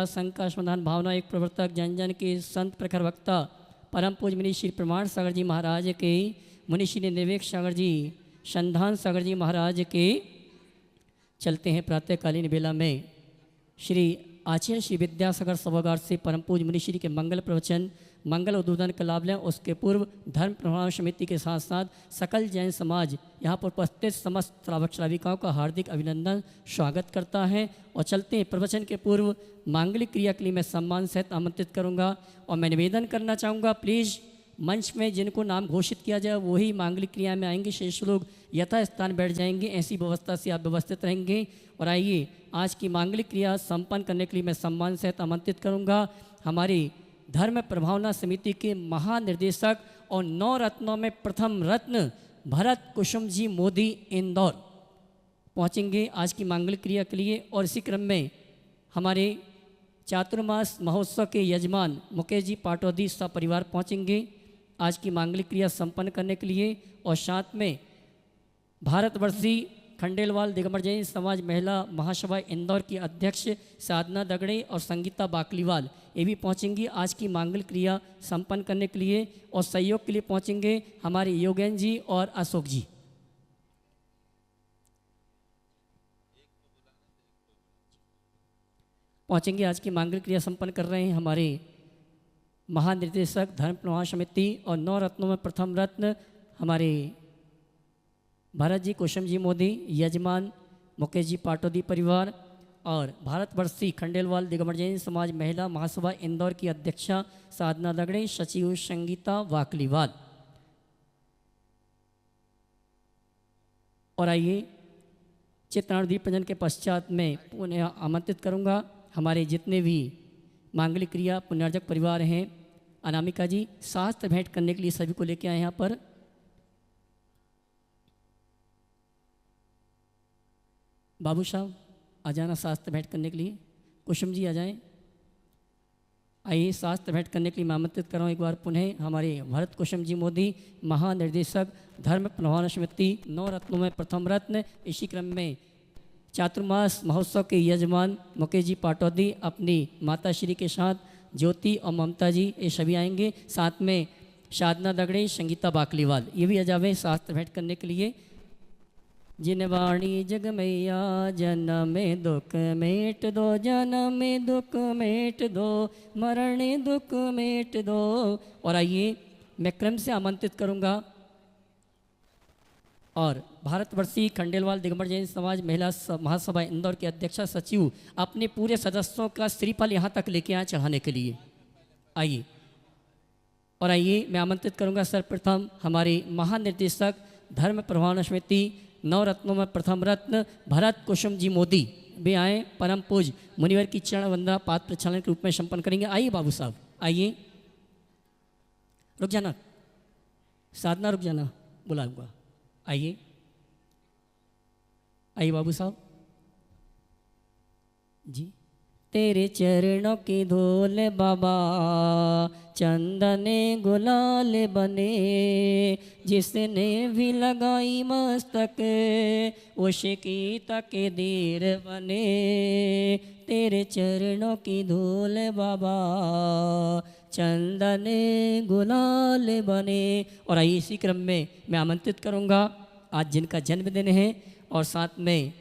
शंका शंका समाधान भावना एक प्रवर्तक जन जन के संत प्रखर वक्ता परम पूज मुनि श्री प्रमाण सागर जी महाराज के, मुनि श्री निर्वेक सागर जी संधान सागर जी महाराज के। चलते हैं प्रातःकालीन बेला में श्री आचार्य श्री विद्यासागर सभागार से परम पूज मुनि श्री के मंगल प्रवचन मंगल उद्बोधन का लाभ लें। उसके पूर्व धर्म प्रभाव समिति के साथ साथ सकल जैन समाज यहाँ पर उपस्थित समस्त श्रावक श्राविकाओं का हार्दिक अभिनंदन स्वागत करता है। और चलते हैं प्रवचन के पूर्व मांगलिक क्रिया के लिए मैं सम्मान सहित आमंत्रित करूँगा और मैं निवेदन करना चाहूँगा प्लीज़ मंच में जिनको नाम घोषित किया जाए वही मांगलिक क्रिया में आएंगे, शेष लोग यथा स्थान बैठ जाएंगे। ऐसी व्यवस्था से आप व्यवस्थित रहेंगे। और आइए आज की मांगलिक क्रिया संपन्न करने के लिए मैं सम्मान सहित आमंत्रित करूंगा हमारी धर्म प्रभावना समिति के महानिर्देशक और 9 रत्नों में प्रथम रत्न भरत कुसुम जी मोदी इंदौर पहुंचेंगे आज की मांगलिक क्रिया के लिए। और इसी क्रम में हमारे चातुर्मास महोत्सव के यजमान मुकेश जी पाटौदी सपरिवार पहुंचेंगे आज की मांगलिक क्रिया संपन्न करने के लिए। और साथ में भारतवर्षी खंडेलवाल दिगंबर जैन समाज महिला महासभा इंदौर की अध्यक्ष साधना दगड़े और संगीता बाकलीवाल ये भी पहुंचेंगी आज की मांगलिक क्रिया संपन्न करने के लिए। और सहयोग के लिए पहुंचेंगे हमारे योगेन जी और अशोक जी। पहुंचेंगे आज की मांगलिक क्रिया संपन्न कर रहे हैं हमारे महानिर्देशक धर्म प्रवाह समिति और 9 रत्नों में प्रथम रत्न हमारे भरत जी कुसुम जी मोदी यजमान मुकेश जी पाटौदी परिवार और भारतवर्षी खंडेलवाल दिगंबर जैन समाज महिला महासभा इंदौर की अध्यक्षा साधना दगड़े सचिव संगीता वाकलीवाल। और आइए चित्राण दीप प्रजन के पश्चात मैं पुनः आमंत्रित करूंगा हमारे जितने भी मांगलिक क्रिया पुण्यार्जक परिवार हैं। अनामिका जी शास्त्र भेंट करने के लिए सभी को लेके आए यहाँ पर। बाबू साहब आ जाना शास्त्र भेंट करने के लिए। कुसुम जी आ जाएं। आइए शास्त्र भेंट करने के लिए मैं आमंत्रित कर रहा हूँ एक बार पुनः हमारे भरत कुसुम जी मोदी महानिर्देशक धर्म प्रभावना समिति 9 रत्नों में प्रथम रत्न। इसी क्रम में चातुर्मास महोत्सव के यजमान मुकेश जी पाटौदी अपनी माता श्री के साथ ज्योति और ममता जी ये सभी आएंगे। साथ में साधना दगड़े संगीता बाकलीवाल ये भी आ जावे शास्त्र भेंट करने के लिए। जिन वाणी जग मैया जन्म में दुख मेट दो, जन्म में दुख मेट दो, मरण दुख मेट दो। और आइए मैं क्रम से आमंत्रित करूंगा और भारतवर्षी खंडेलवाल दिगंबर जैन समाज महिला महासभा इंदौर के अध्यक्षा सचिव अपने पूरे सदस्यों का श्रीफल यहाँ तक लेके आए चढ़ाने के लिए। आइए और आइए मैं आमंत्रित करूंगा सर्वप्रथम हमारे महानिर्देशक धर्म प्रभावना समिति 9 रत्नों में प्रथम रत्न भरत कुसुम जी मोदी वे आए परम पूज मुनिवर की चरण वंदना पाद प्रक्षालन के रूप में संपन्न करेंगे। आइए बाबू साहब आइए। रुक जाना साधना रुक जाना बुलाऊंगा। आइए आइए बाबू साहब जी। तेरे चरणों की धूल बाबा चंदने गुलाल बने, जिसने भी लगाई मस्तक उसकी तकदीर बने। तेरे चरणों की धूल बाबा चंदने गुलाल बने। और आइए इसी क्रम में मैं आमंत्रित करूंगा आज जिनका जन्मदिन है और साथ में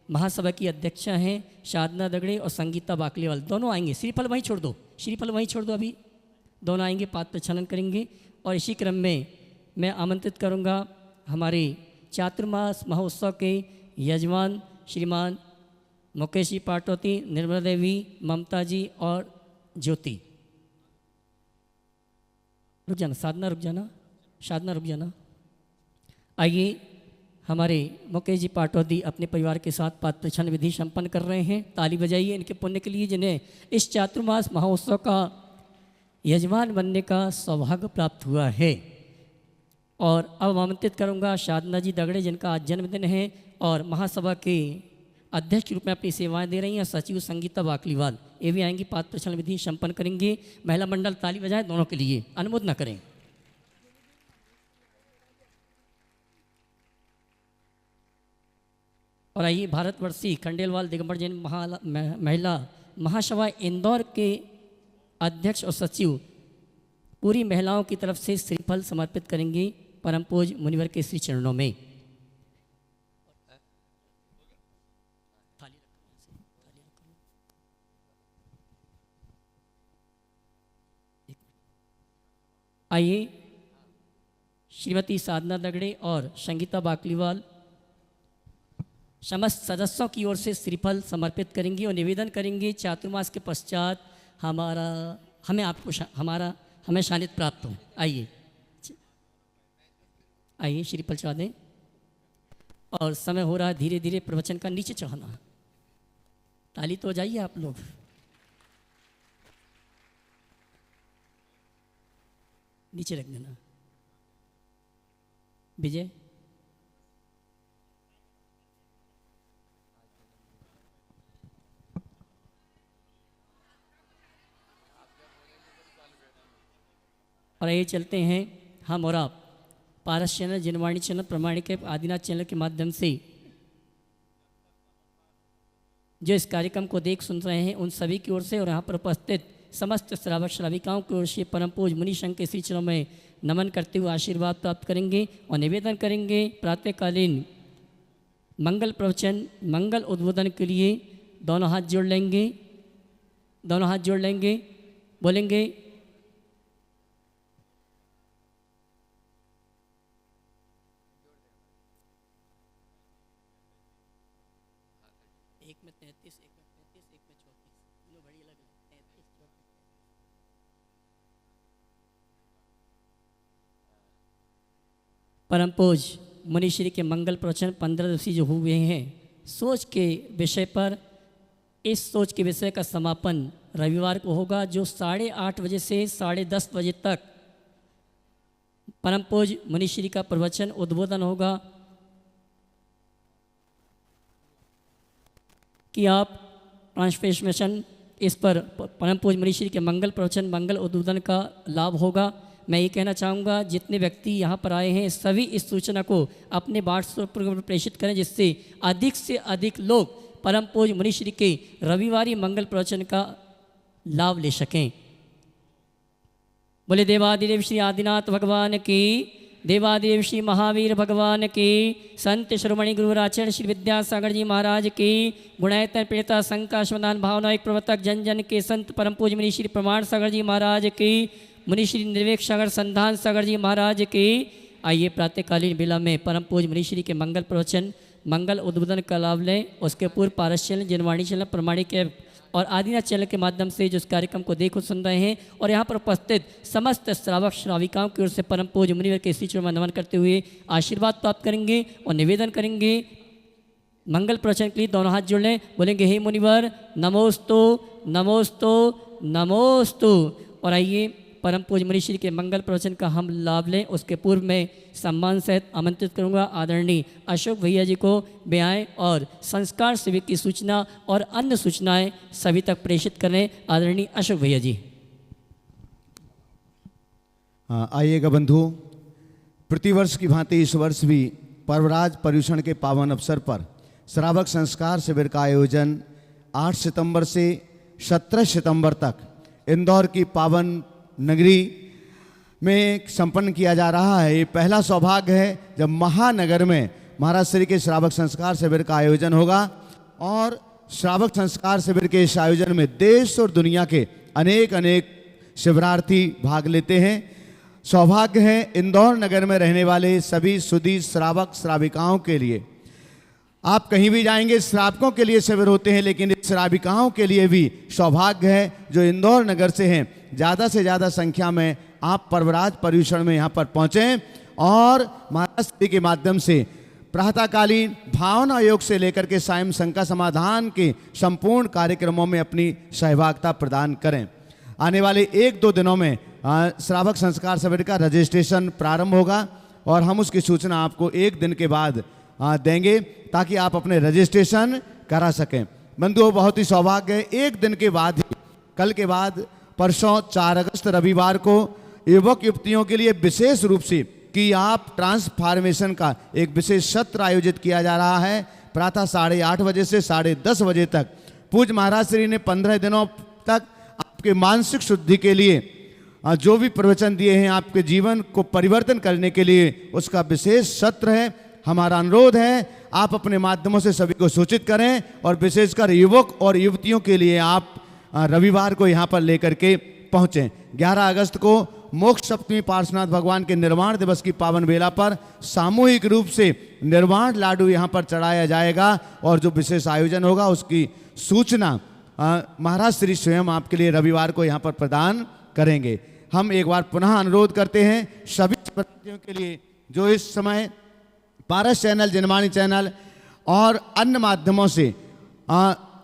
महासभा की अध्यक्षा हैं साधना दगड़े और संगीता बाकलीवाल दोनों आएंगे। श्रीफल वहीं छोड़ दो, श्रीफल वहीं छोड़ दो, अभी दोनों आएंगे पाद प्रक्षालन करेंगे। और इसी क्रम में मैं आमंत्रित करूंगा हमारे चातुर्मास महोत्सव के यजमान श्रीमान मुकेश जी पाटौती, निर्मला देवी, ममता जी और ज्योति। रुक जाना साधना, रुक जाना साधना, रुक जाना। आइए हमारे मुकेश जी पाटौदी अपने परिवार के साथ पाद प्रक्षालन विधि संपन्न कर रहे हैं। ताली बजाइए इनके पुण्य के लिए जिन्हें इस चातुर्मास महोत्सव का यजमान बनने का सौभाग्य प्राप्त हुआ है। और अब आमंत्रित करूंगा साधना जी दगड़े जिनका आज जन्मदिन है और महासभा के अध्यक्ष के रूप में अपनी सेवाएं दे रही हैं। सचिव संगीता बाकलीवाल ये भी आएंगी, पाद प्रक्षालन विधि संपन्न करेंगे। महिला मंडल ताली बजाएं दोनों के लिए, अनुमोदन करें। और आइए भारतवर्षी खंडेलवाल दिगंबर जैन महिला महासभा इंदौर के अध्यक्ष और सचिव पूरी महिलाओं की तरफ से श्रीफल समर्पित करेंगे परम पूज्य मुनिवर के श्री चरणों में। आइए श्रीमती साधना दगड़े और संगीता बाकलीवाल समस्त सदस्यों की ओर से श्रीफल समर्पित करेंगी और निवेदन करेंगे चातुर्मास के पश्चात हमें शानित प्राप्त हो। आइए आइए श्रीफल चढ़ा दें और समय हो रहा है धीरे धीरे प्रवचन का नीचे चढ़ाना। ताली तो जाइए आप लोग। नीचे रख देना। विजय और ये चलते हैं हम और आप पारस चैनल, जनवाणी चैनल, प्रमाणिक आदिनाथ चैनल के माध्यम से जो इस कार्यक्रम को देख सुन रहे हैं उन सभी की ओर से और यहाँ पर उपस्थित समस्त श्रावक श्राविकाओं की ओर से परम पूज्य मुनि संघ के श्री चरणों में नमन करते हुए आशीर्वाद प्राप्त करेंगे और निवेदन करेंगे प्रातःकालीन मंगल प्रवचन, मंगल उद्बोधन के लिए दोनों हाथ जोड़ लेंगे, दोनों हाथ जोड़ लेंगे, बोलेंगे एक में 33, एक में 35, एक में 34, दोनों घड़ी अलग 33, 34। परम पूज्य मुनिश्री के मंगल प्रवचन 15 दिवसीय जो हुए हैं सोच के विषय पर, इस सोच के विषय का समापन रविवार को होगा जो 8:30 बजे से 10:30 बजे तक परम पूज्य मुनिश्री का प्रवचन उद्बोधन होगा कि आप ट्रांसफॉर्मेशन इस पर परम पूज्य मुनिश्री के मंगल प्रवचन, मंगल उद्बोधन का लाभ होगा। मैं ये कहना चाहूँगा जितने व्यक्ति यहाँ पर आए हैं सभी इस सूचना को अपने व्हाट्सएप पर प्रेषित करें जिससे अधिक से अधिक लोग परम पूज्य मुनिश्री के रविवारी मंगल प्रवचन का लाभ ले सकें। बोले देवादिदेव श्री आदिनाथ भगवान की, देवादेव श्री महावीर भगवान की, संत शिरोमणि गुरुराचरण श्री विद्यासागर जी महाराज की, गुणायतन प्रेता संकाशवदान भावना एक प्रवर्तक जन जन के संत परम पूज्य मुनि श्री प्रमाण सागर जी महाराज की, मुनि श्री निर्वेक सागर संधान सागर जी महाराज की। आइए प्रातःकालीन बेला में परम पूज्य मुनि श्री के मंगल प्रवचन, मंगल उद्बोधन का लाभ लें। उसके पूर्व पारस चैनल, जनवाणी चैनल, प्रमाणिक और आदिनाथ चैनल के माध्यम से जो इस कार्यक्रम को देखो सुन रहे हैं और यहाँ पर उपस्थित समस्त श्रावक श्राविकाओं की ओर से परम पूज्य मुनिवर के श्री चरणों में नमन करते हुए आशीर्वाद प्राप्त करेंगे और निवेदन करेंगे मंगल प्रवचन के लिए दोनों हाथ जोड़ लें, बोलेंगे हे मुनिवर नमोस्तु नमोस्तु नमोस्तु। और आइए परम पूज्य मुनिश्री के मंगल प्रवचन का हम लाभ लें। उसके पूर्व में सम्मान सहित आमंत्रित करूंगा आदरणीय अशोक भैया जी को ब्याह और संस्कार शिविर की सूचना और अन्य सूचनाएं सभी तक प्रेषित करें। आदरणीय अशोक भैया जी। आइएगा बंधु, प्रतिवर्ष की भांति इस वर्ष भी पर्वराज पर्यूषण के पावन अवसर पर श्रावक संस्कार शिविर का आयोजन 8 सितंबर से 17 सितंबर तक इंदौर की पावन नगरी में संपन्न किया जा रहा है। ये पहला सौभाग्य है जब महानगर में महाराज श्री के श्रावक संस्कार शिविर का आयोजन होगा और श्रावक संस्कार शिविर के इस आयोजन में देश और दुनिया के अनेक शिविरार्थी भाग लेते हैं। सौभाग्य है इंदौर नगर में रहने वाले सभी सुधी श्रावक श्राविकाओं के लिए। आप कहीं भी जाएंगे श्रावकों के लिए शिविर होते हैं, लेकिन इस श्राविकाओं के लिए भी सौभाग्य है जो इंदौर नगर से हैं। ज़्यादा से ज़्यादा संख्या में आप पर्वराज पर्यूषण में यहाँ पर पहुँचें और महाराज श्री के माध्यम से प्रातःकालीन भावना योग से लेकर के सायं शंका समाधान के संपूर्ण कार्यक्रमों में अपनी सहभागिता प्रदान करें। आने वाले 1-2 दिनों में श्रावक संस्कार शिविर का रजिस्ट्रेशन प्रारंभ होगा और हम उसकी सूचना आपको 1 दिन के बाद देंगे ताकि आप अपने रजिस्ट्रेशन करा सकें। बंधुओं, बहुत ही सौभाग्य है 1 दिन के बाद ही, कल के बाद परसों 4 अगस्त रविवार को युवक युवतियों के लिए विशेष रूप से कि आप ट्रांसफॉर्मेशन का एक विशेष सत्र आयोजित किया जा रहा है। प्रातः 8:30 बजे से 10:30 बजे तक पूज्य महाराज श्री ने 15 दिनों तक आपके मानसिक शुद्धि के लिए जो भी प्रवचन दिए हैं, आपके जीवन को परिवर्तन करने के लिए उसका विशेष सत्र है। हमारा अनुरोध है आप अपने माध्यमों से सभी को सूचित करें, और विशेषकर युवक और युवतियों के लिए आप रविवार को यहाँ पर लेकर के पहुँचें। 11 अगस्त को मोक्ष सप्तमी पार्श्वनाथ भगवान के निर्वाण दिवस की पावन बेला पर सामूहिक रूप से निर्वाण लाडू यहाँ पर चढ़ाया जाएगा, और जो विशेष आयोजन होगा उसकी सूचना महाराज श्री स्वयं आपके लिए रविवार को यहाँ पर प्रदान करेंगे। हम एक बार पुनः अनुरोध करते हैं सभी व्यक्तियों के लिए जो इस समय पारस चैनल, जनवाणी चैनल और अन्य माध्यमों से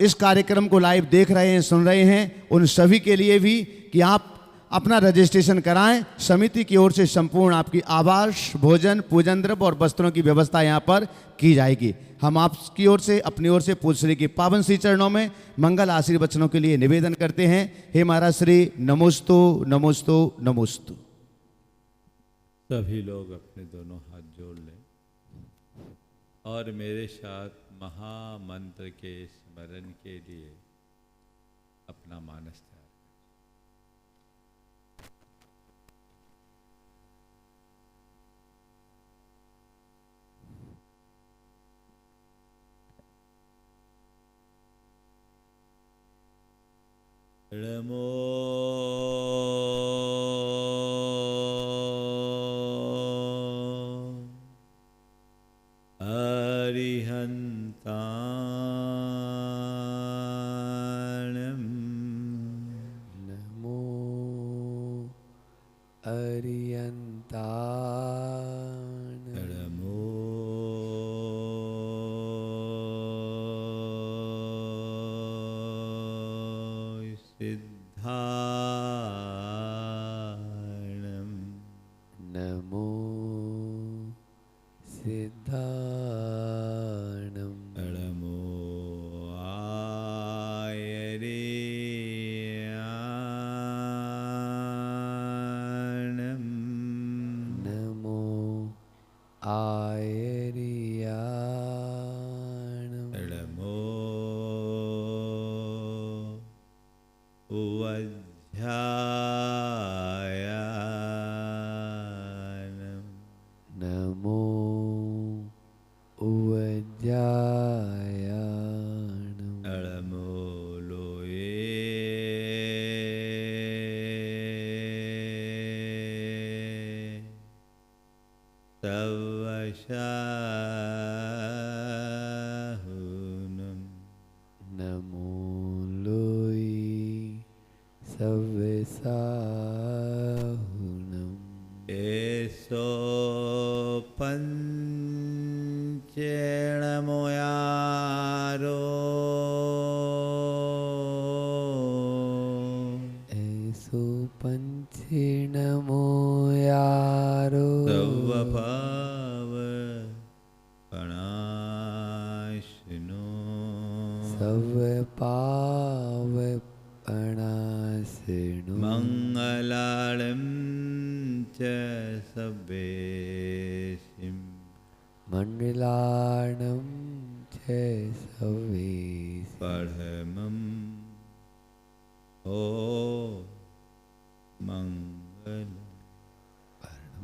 इस कार्यक्रम को लाइव देख रहे हैं, सुन रहे हैं, उन सभी के लिए भी कि आप अपना रजिस्ट्रेशन कराएं। समिति की ओर से संपूर्ण आपकी आवास, भोजन, पूजन द्रव्य और वस्त्रों की व्यवस्था यहाँ पर की जाएगी। हम आपकी ओर से, अपनी ओर से पूज्य श्री के पावन श्री चरणों में मंगल आशीर्वचनों के लिए निवेदन करते हैं। हे महाराज श्री, नमोस्तु नमोस्तु नमोस्तु। सभी लोग अपने दोनों हाथ जोड़ लें और मेरे साथ महामंत्र के स्मरण के लिए अपना मानस तैयार करें। नमो अरिहन्ताणं नमो अरिहन्ताणं नमो सिद्धाणं नमो सिद्धाणं नमो आयर्याणं नमो आयर्याणं नमो उवध्यायानं नमो उवज्जायाणं नमो लोये सवशाहुनं नमो लोई सव्यसाहुनं एषो पञ्चेणमोयारो ऐसो पंचिणमो यारो सर्वभाव पणाशिनो सवपाव अणासिणो मङ्गलालं च सवेशिं मंगलाणं च सवेश परमं ओ मंगल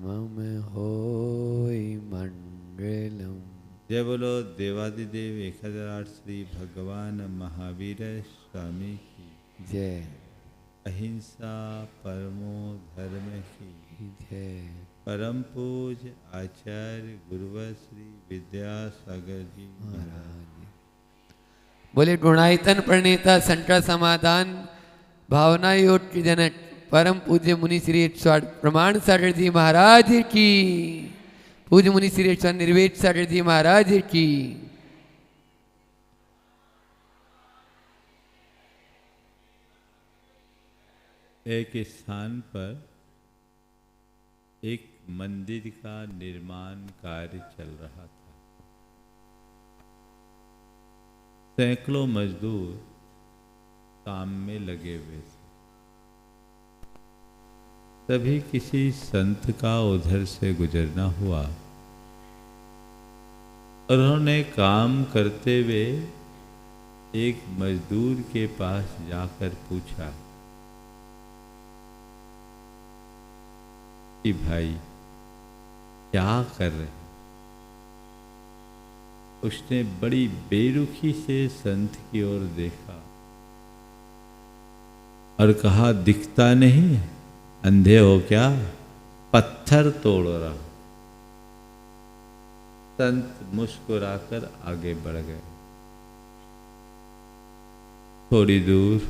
मम होय मंगलम। जय बोलो देवादिदेव 1008 श्री भगवान महावीर स्वामी की जय अहिंसा परमो धर्म की जय। परम पूज्य आचार्य गुरुवर श्री विद्यासागर जी महाराज। बोले गुणायतन प्रणेता संकट समाधान भावना योग की जनक परम पूज्य मुनि श्री 108 प्रमाण सागर जी महाराज की। पूज्य मुनि श्री 108 निर्वेद सागर जी महाराज की। एक स्थान पर एक मंदिर का निर्माण कार्य चल रहा था। सैकड़ों मजदूर काम में लगे हुए थे। तभी किसी संत का उधर से गुजरना हुआ और उन्होंने काम करते हुए एक मजदूर के पास जाकर पूछा कि भाई क्या कर रहे हैं। उसने बड़ी बेरुखी से संत की ओर देखा और कहा, दिखता नहीं, अंधे हो क्या, पत्थर तोड़ रहा। संत मुस्कुराकर आगे बढ़ गए। थोड़ी दूर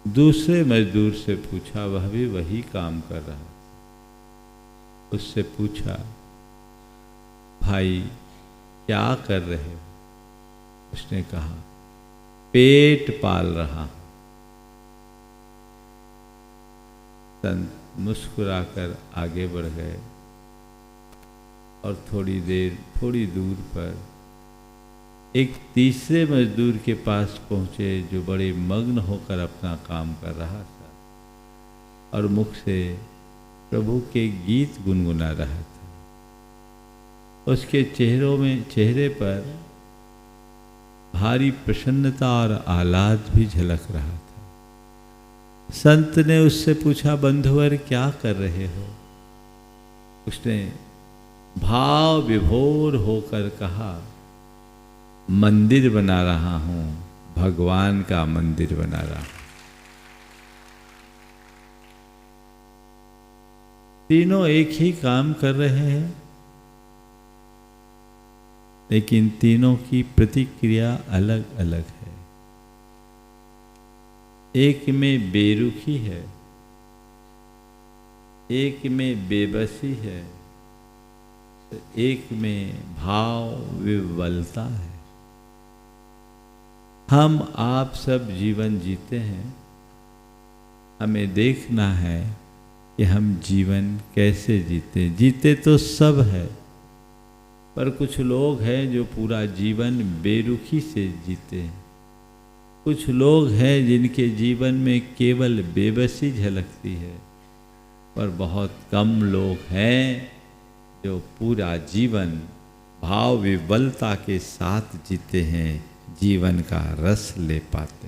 दूसरे मजदूर से पूछा, वह भी वही काम कर रहा था। उससे पूछा, भाई क्या कर रहे हो। उसने कहा, पेट पाल रहा। संत मुस्कुराकर आगे बढ़ गए और थोड़ी दूर पर एक तीसरे मजदूर के पास पहुंचे जो बड़े मग्न होकर अपना काम कर रहा था और मुख से प्रभु के गीत गुनगुना रहा था। उसके चेहरे पर भारी प्रसन्नता और आह्लाद भी झलक रहा था। संत ने उससे पूछा, बंधुवर क्या कर रहे हो। उसने भाव विभोर होकर कहा, मंदिर बना रहा हूं, भगवान का मंदिर बना रहा हूं। तीनों एक ही काम कर रहे हैं, लेकिन तीनों की प्रतिक्रिया अलग अलग है। एक में बेरुखी है, एक में बेबसी है, एक में भाव विवलता है। हम आप सब जीवन जीते हैं, हमें देखना है कि हम जीवन कैसे जीते तो सब है, पर कुछ लोग हैं जो पूरा जीवन बेरुखी से जीते हैं। कुछ लोग हैं जिनके जीवन में केवल बेबसी झलकती है, पर बहुत कम लोग हैं जो पूरा जीवन भाव विवलता के साथ जीते हैं, जीवन का रस ले पाते।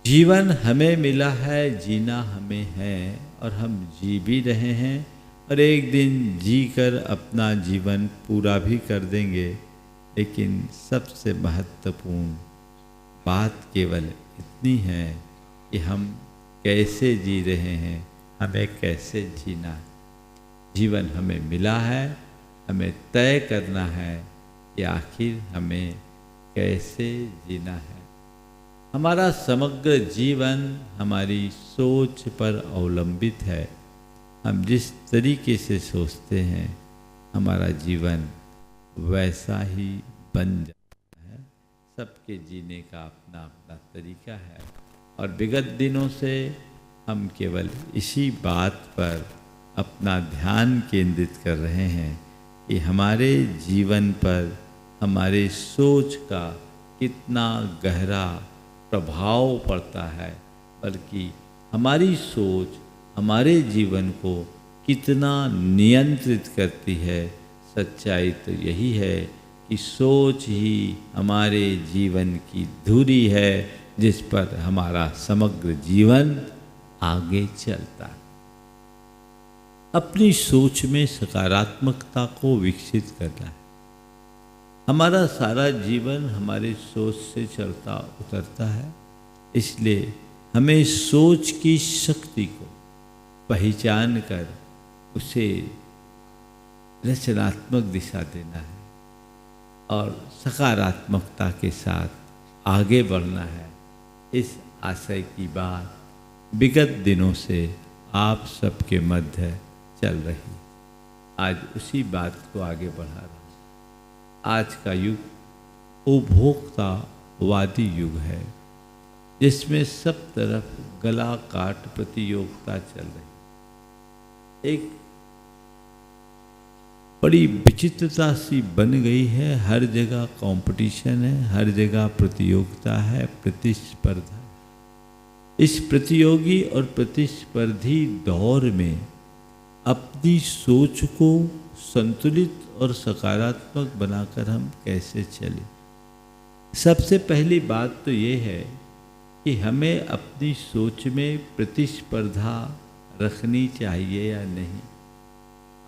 जीवन हमें मिला है, जीना हमें है और हम जी भी रहे हैं और एक दिन जीकर अपना जीवन पूरा भी कर देंगे। लेकिन सबसे महत्वपूर्ण बात केवल इतनी है कि हम कैसे जी रहे हैं, हमें कैसे जीना है। जीवन हमें मिला है, हमें तय करना है कि आखिर हमें कैसे जीना है। हमारा समग्र जीवन हमारी सोच पर अवलंबित है। हम जिस तरीके से सोचते हैं, हमारा जीवन वैसा ही बन जाता है। सबके जीने का अपना अपना तरीका है और विगत दिनों से हम केवल इसी बात पर अपना ध्यान केंद्रित कर रहे हैं कि हमारे जीवन पर हमारे सोच का कितना गहरा प्रभाव पड़ता है, बल्कि हमारी सोच हमारे जीवन को कितना नियंत्रित करती है। सच्चाई तो यही है कि सोच ही हमारे जीवन की धुरी है जिस पर हमारा समग्र जीवन आगे चलता है। अपनी सोच में सकारात्मकता को विकसित करना है। हमारा सारा जीवन हमारे सोच से चलता उतरता है, इसलिए हमें सोच की शक्ति को पहचान कर उसे रचनात्मक दिशा देना है और सकारात्मकता के साथ आगे बढ़ना है। इस आशय की बात विगत दिनों से आप सबके मध्य चल रही, आज उसी बात को आगे बढ़ा रहा हूँ। आज का युग उपभोक्तावादी युग है, जिसमें सब तरफ गला काट प्रतियोगिता चल रही। एक बड़ी विचित्रता सी बन गई है। हर जगह कंपटीशन है, हर जगह प्रतियोगिता है, प्रतिस्पर्धा। इस प्रतियोगी और प्रतिस्पर्धी दौर में अपनी सोच को संतुलित और सकारात्मक बनाकर हम कैसे चलें। सबसे पहली बात तो ये है कि हमें अपनी सोच में प्रतिस्पर्धा रखनी चाहिए या नहीं।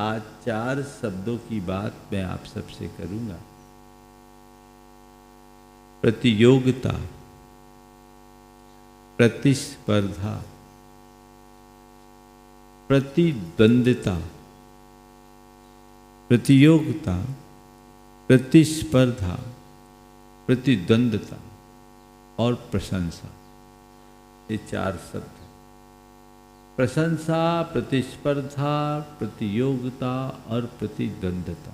आज 4 शब्दों की बात मैं आप सबसे करूंगा। प्रतियोगिता, प्रतिस्पर्धा, प्रतिद्वंद्विता, प्रतियोगिता, प्रतिस्पर्धा, प्रतिद्वंद्विता और प्रशंसा, ये 4 शब्द हैं। प्रशंसा, प्रतिस्पर्धा, प्रतियोगिता और प्रतिद्वंद्विता।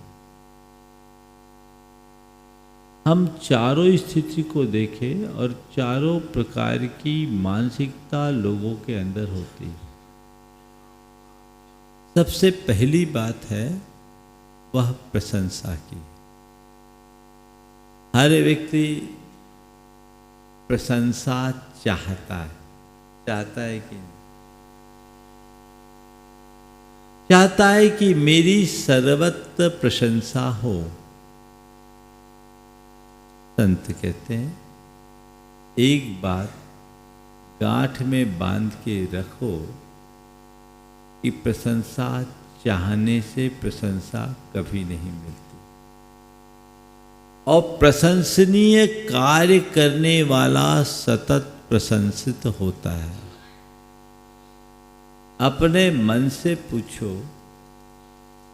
हम चारों स्थिति को देखें और चारों प्रकार की मानसिकता लोगों के अंदर होती है। सबसे पहली बात है वह प्रशंसा की। हर व्यक्ति प्रशंसा चाहता है कि नहीं? चाहता है कि मेरी सर्वत्र प्रशंसा हो। संत कहते हैं एक बात गांठ में बांध के रखो कि प्रशंसा चाहने से प्रशंसा कभी नहीं मिलती, और प्रशंसनीय कार्य करने वाला सतत प्रशंसित होता है। अपने मन से पूछो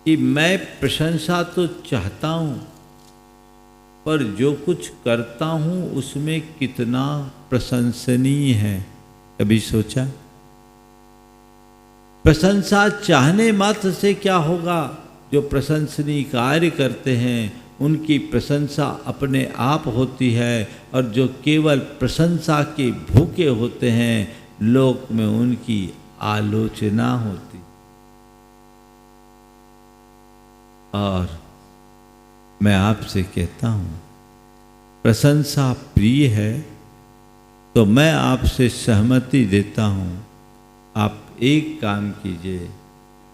कि मैं प्रशंसा तो चाहता हूं, पर जो कुछ करता हूं उसमें कितना प्रशंसनीय है। कभी सोचा? प्रशंसा चाहने मात्र से क्या होगा? जो प्रशंसनीय कार्य करते हैं उनकी प्रशंसा अपने आप होती है, और जो केवल प्रशंसा के भूखे होते हैं लोक में उनकी आलोचना होती। और मैं आपसे कहता हूं प्रशंसा प्रिय है तो मैं आपसे सहमति देता हूं, आप एक काम कीजिए,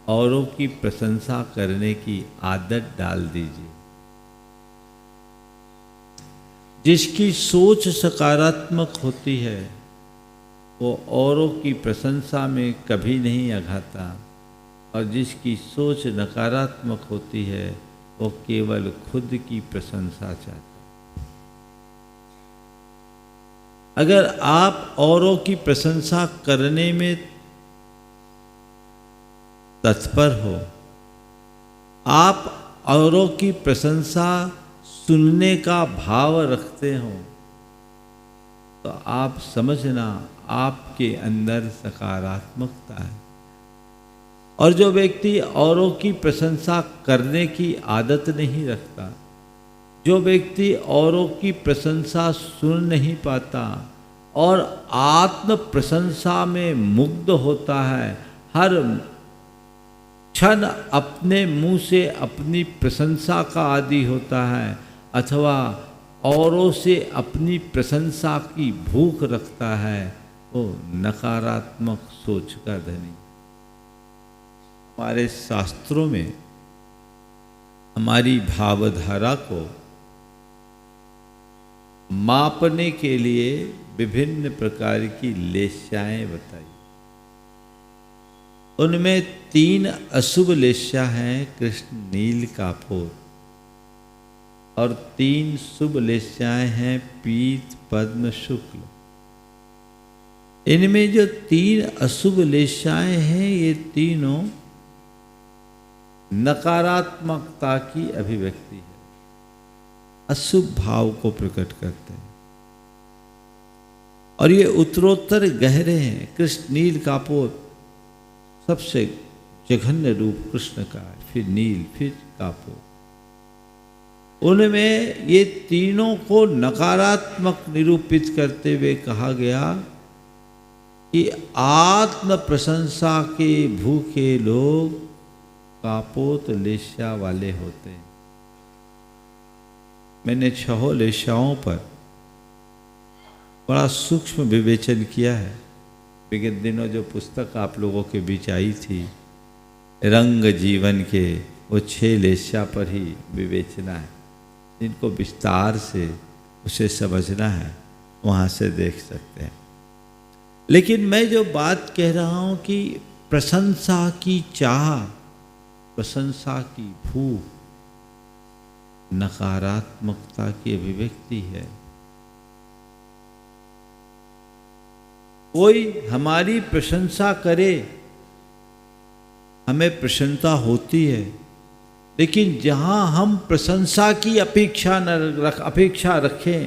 औरों की प्रशंसा करने की आदत डाल दीजिए। जिसकी सोच सकारात्मक होती है वो औरों की प्रशंसा में कभी नहीं आघाता, और जिसकी सोच नकारात्मक होती है वो केवल खुद की प्रशंसा चाहता है। अगर आप औरों की प्रशंसा करने में तत्पर हो, आप औरों की प्रशंसा सुनने का भाव रखते हो, तो आप समझना आपके अंदर सकारात्मकता है। और जो व्यक्ति औरों की प्रशंसा करने की आदत नहीं रखता, जो व्यक्ति औरों की प्रशंसा सुन नहीं पाता और आत्म प्रशंसा में मुग्ध होता है, हर क्षण अपने मुंह से अपनी प्रशंसा का आदी होता है, अथवा औरों से अपनी प्रशंसा की भूख रखता है, वो नकारात्मक सोच का धनी। हमारे शास्त्रों में हमारी भावधारा को मापने के लिए विभिन्न प्रकार की लेस्याएं बताई। उनमें 3 अशुभ लेस्या हैं, कृष्ण नील कापोर, और 3 शुभ लेस्याएं हैं, पीत पद्म शुक्ल। इनमें जो 3 अशुभ लेस्याएं हैं ये तीनों नकारात्मकता की अभिव्यक्ति है, अशुभ भाव को प्रकट करते हैं, और ये उत्तरोत्तर गहरे हैं। कृष्ण नील कापोर सबसे जघन्य रूप कृष्ण का है, फिर नील, फिर कापोर। उनमें ये तीनों को नकारात्मक निरूपित करते हुए कहा गया कि आत्म प्रशंसा के भूखे लोग कापोत लेस्या वाले होते हैं। मैंने 6 लेस्याओं पर बड़ा सूक्ष्म विवेचन किया है। विगत दिनों जो पुस्तक आप लोगों के बीच आई थी, रंग जीवन के, वो 6 लेस्या पर ही विवेचना है। जिनको विस्तार से उसे समझना है वहाँ से देख सकते हैं। लेकिन मैं जो बात कह रहा हूँ कि प्रशंसा की चाह, प्रशंसा की भूख नकारात्मकता की अभिव्यक्ति है। कोई हमारी प्रशंसा करे, हमें प्रसन्नता होती है, लेकिन जहां हम प्रशंसा की अपेक्षा रखें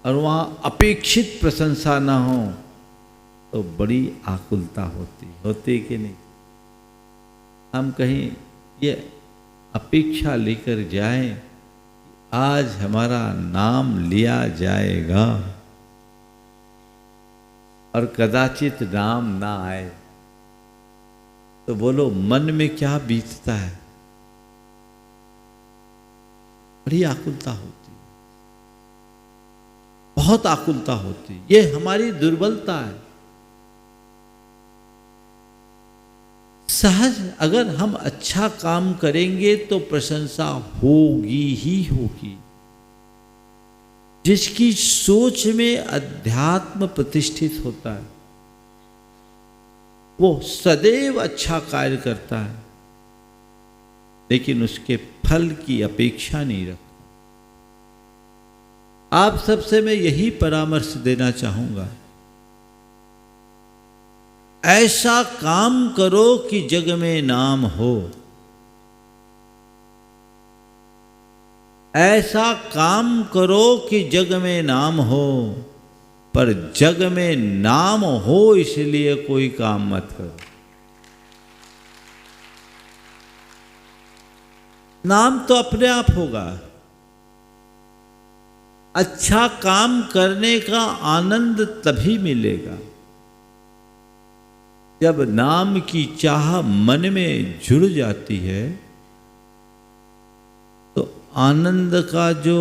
और वहां अपेक्षित प्रशंसा ना हो तो बड़ी आकुलता होती कि नहीं। हम कहीं ये अपेक्षा लेकर जाएं, आज हमारा नाम लिया जाएगा और कदाचित नाम ना आए, तो बोलो मन में क्या बीतता है। बड़ी आकुलता होती है, बहुत आकुलता होती है। ये हमारी दुर्बलता है। सहज अगर हम अच्छा काम करेंगे तो प्रशंसा होगी ही होगी। जिसकी सोच में अध्यात्म प्रतिष्ठित होता है वो सदैव अच्छा कार्य करता है, लेकिन उसके फल की अपेक्षा नहीं रखता। आप सबसे मैं यही परामर्श देना चाहूंगा, ऐसा काम करो कि जग में नाम हो। ऐसा काम करो कि जग में नाम हो, पर जग में नाम हो इसलिए कोई काम मत करो। नाम तो अपने आप होगा। अच्छा काम करने का आनंद तभी मिलेगा जब नाम की चाह मन में जुड़ जाती है, तो आनंद का जो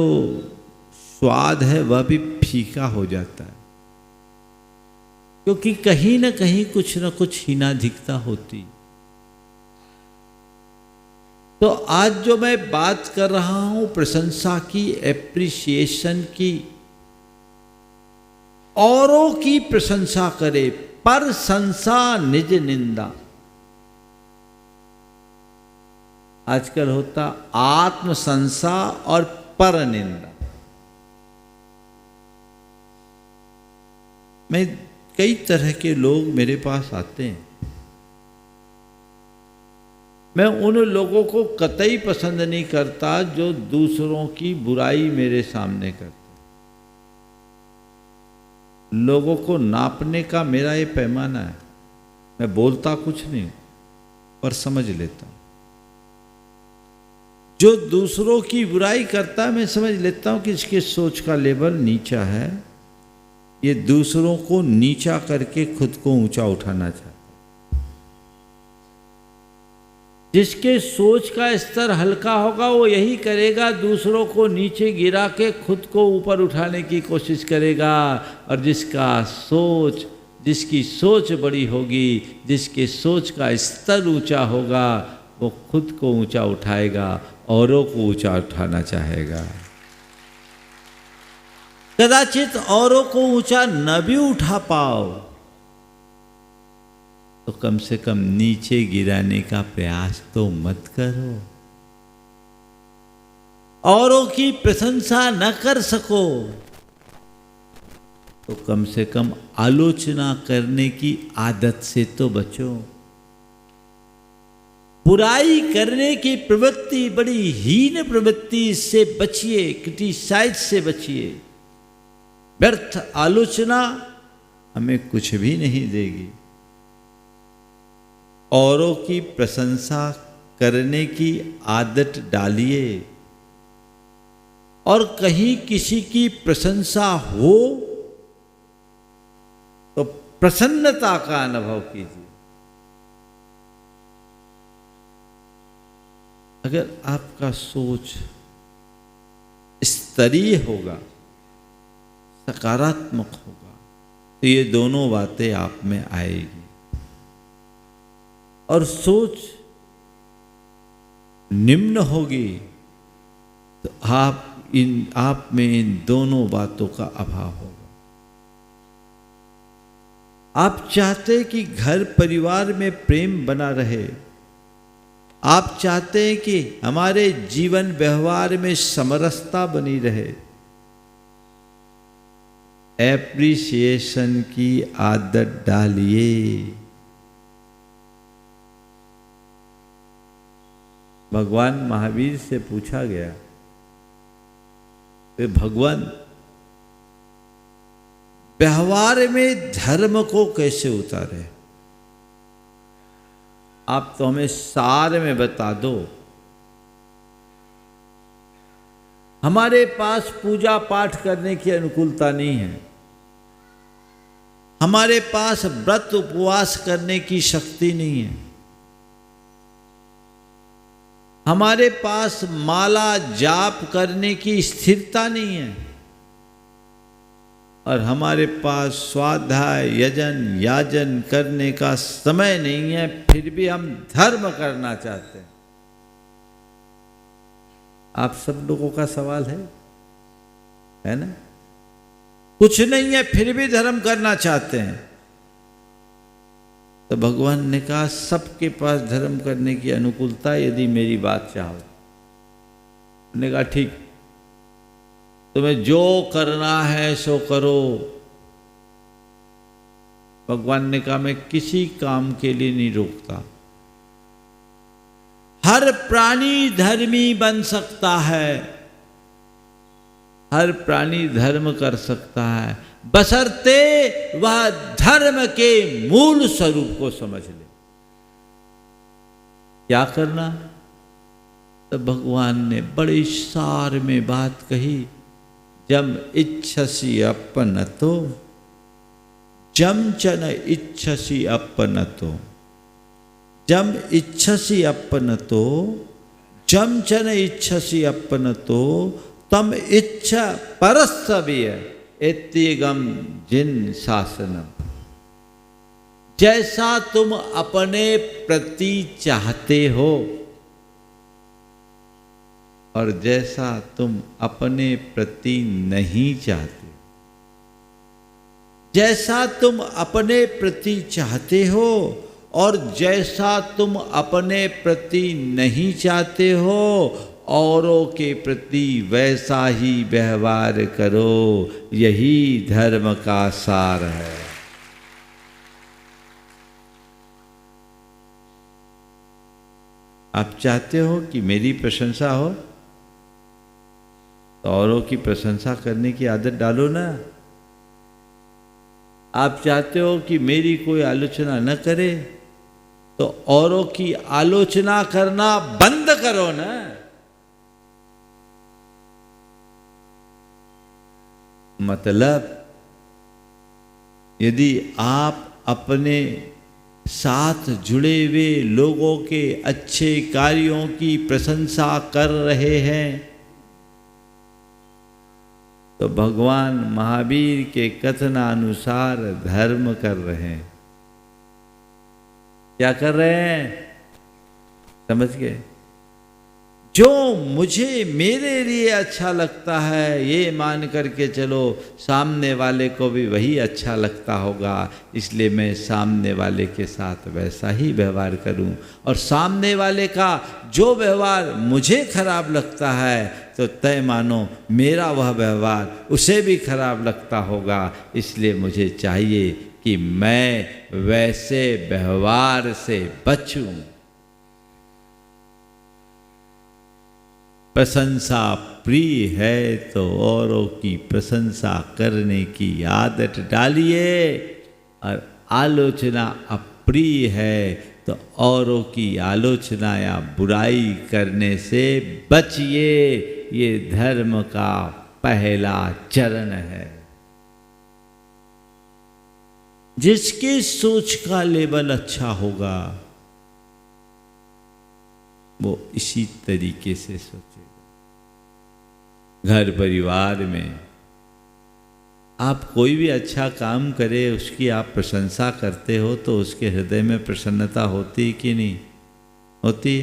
स्वाद है वह भी फीका हो जाता है, क्योंकि कहीं ना कहीं कुछ ना कुछ हीनाधिकता होती। तो आज जो मैं बात कर रहा हूं प्रशंसा की, एप्रिसिएशन की, औरों की प्रशंसा करे पर संसा निज निंदा। आजकल होता आत्मसंसा और पर निंदा। मैं कई तरह के लोग मेरे पास आते हैं, मैं उन लोगों को कतई पसंद नहीं करता जो दूसरों की बुराई मेरे सामने करते। लोगों को नापने का मेरा ये पैमाना है, मैं बोलता कुछ नहीं पर समझ लेता हूं। जो दूसरों की बुराई करता है मैं समझ लेता हूं कि इसकी सोच का लेवल नीचा है, ये दूसरों को नीचा करके खुद को ऊंचा उठाना चाहता है। जिसके सोच का स्तर हल्का होगा वो यही करेगा, दूसरों को नीचे गिरा के खुद को ऊपर उठाने की कोशिश करेगा। और जिसकी सोच बड़ी होगी, जिसके सोच का स्तर ऊंचा होगा, वो खुद को ऊंचा उठाएगा, औरों को ऊंचा उठाना चाहेगा। कदाचित औरों को ऊंचा न भी उठा पाओ तो कम से कम नीचे गिराने का प्रयास तो मत करो। औरों की प्रशंसा न कर सको तो कम से कम आलोचना करने की आदत से तो बचो। बुराई करने की प्रवृत्ति बड़ी हीन प्रवृत्ति से बचिए, क्रिटिसाइज से बचिए। व्यर्थ आलोचना हमें कुछ भी नहीं देगी। औरों की प्रशंसा करने की आदत डालिए, और कहीं किसी की प्रशंसा हो तो प्रसन्नता का अनुभव कीजिए। अगर आपका सोच स्तरीय होगा, सकारात्मक होगा, तो ये दोनों बातें आप में आएगी। और सोच निम्न होगी तो आप में इन दोनों बातों का अभाव होगा। आप चाहते हैं कि घर परिवार में प्रेम बना रहे, आप चाहते हैं कि हमारे जीवन व्यवहार में समरसता बनी रहे, एप्रिसिएशन की आदत डालिए। भगवान महावीर से पूछा गया, वे भगवान व्यवहार में धर्म को कैसे उतारे? आप तो हमें सार में बता दो। हमारे पास पूजा पाठ करने की अनुकूलता नहीं है, हमारे पास व्रत उपवास करने की शक्ति नहीं है, हमारे पास माला जाप करने की स्थिरता नहीं है, और हमारे पास स्वाध्याय यजन याजन करने का समय नहीं है, फिर भी हम धर्म करना चाहते हैं। आप सब लोगों का सवाल है ना? कुछ नहीं है फिर भी धर्म करना चाहते हैं। तो भगवान ने कहा सबके पास धर्म करने की अनुकूलता, यदि मेरी बात चाहो। उन्होंने कहा ठीक, तुम्हें जो करना है सो करो। भगवान ने कहा मैं किसी काम के लिए नहीं रोकता, हर प्राणी धर्मी बन सकता है, हर प्राणी धर्म कर सकता है, बशर्ते वह धर्म के मूल स्वरूप को समझ ले। क्या करना? तो भगवान ने बड़ी सार में बात कही, जम इच्छसि अपनतो जम चन इच्छसि अपनतो, जम इच्छसि अपनतो जम चन इच्छसि अपनतो तम इच्छा परस्सव्य एत्यगम जिन शासनम। जैसा तुम अपने प्रति चाहते हो और जैसा तुम अपने प्रति नहीं चाहते, जैसा तुम अपने प्रति चाहते हो और जैसा तुम अपने प्रति नहीं चाहते हो, औरों के प्रति वैसा ही व्यवहार करो। यही धर्म का सार है। आप चाहते हो कि मेरी प्रशंसा हो तो औरों की प्रशंसा करने की आदत डालो ना। आप चाहते हो कि मेरी कोई आलोचना न करे तो औरों की आलोचना करना बंद करो ना। मतलब यदि आप अपने साथ जुड़े हुए लोगों के अच्छे कार्यों की प्रशंसा कर रहे हैं तो भगवान महावीर के कथनानुसार धर्म कर रहे हैं। क्या कर रहे हैं? समझ गए? जो मुझे मेरे लिए अच्छा लगता है ये मान करके चलो, सामने वाले को भी वही अच्छा लगता होगा, इसलिए मैं सामने वाले के साथ वैसा ही व्यवहार करूं। और सामने वाले का जो व्यवहार मुझे खराब लगता है तो तय मानो मेरा वह व्यवहार उसे भी खराब लगता होगा, इसलिए मुझे चाहिए कि मैं वैसे व्यवहार से बचूं। प्रशंसा प्रिय है तो औरों की प्रशंसा करने की आदत डालिए, और आलोचना अप्रिय है तो औरों की आलोचना या बुराई करने से बचिए। ये धर्म का पहला चरण है। जिसकी सोच का लेवल अच्छा होगा वो इसी तरीके से सोचेगा। घर परिवार में आप कोई भी अच्छा काम करे, उसकी आप प्रशंसा करते हो तो उसके हृदय में प्रसन्नता होती कि नहीं होती?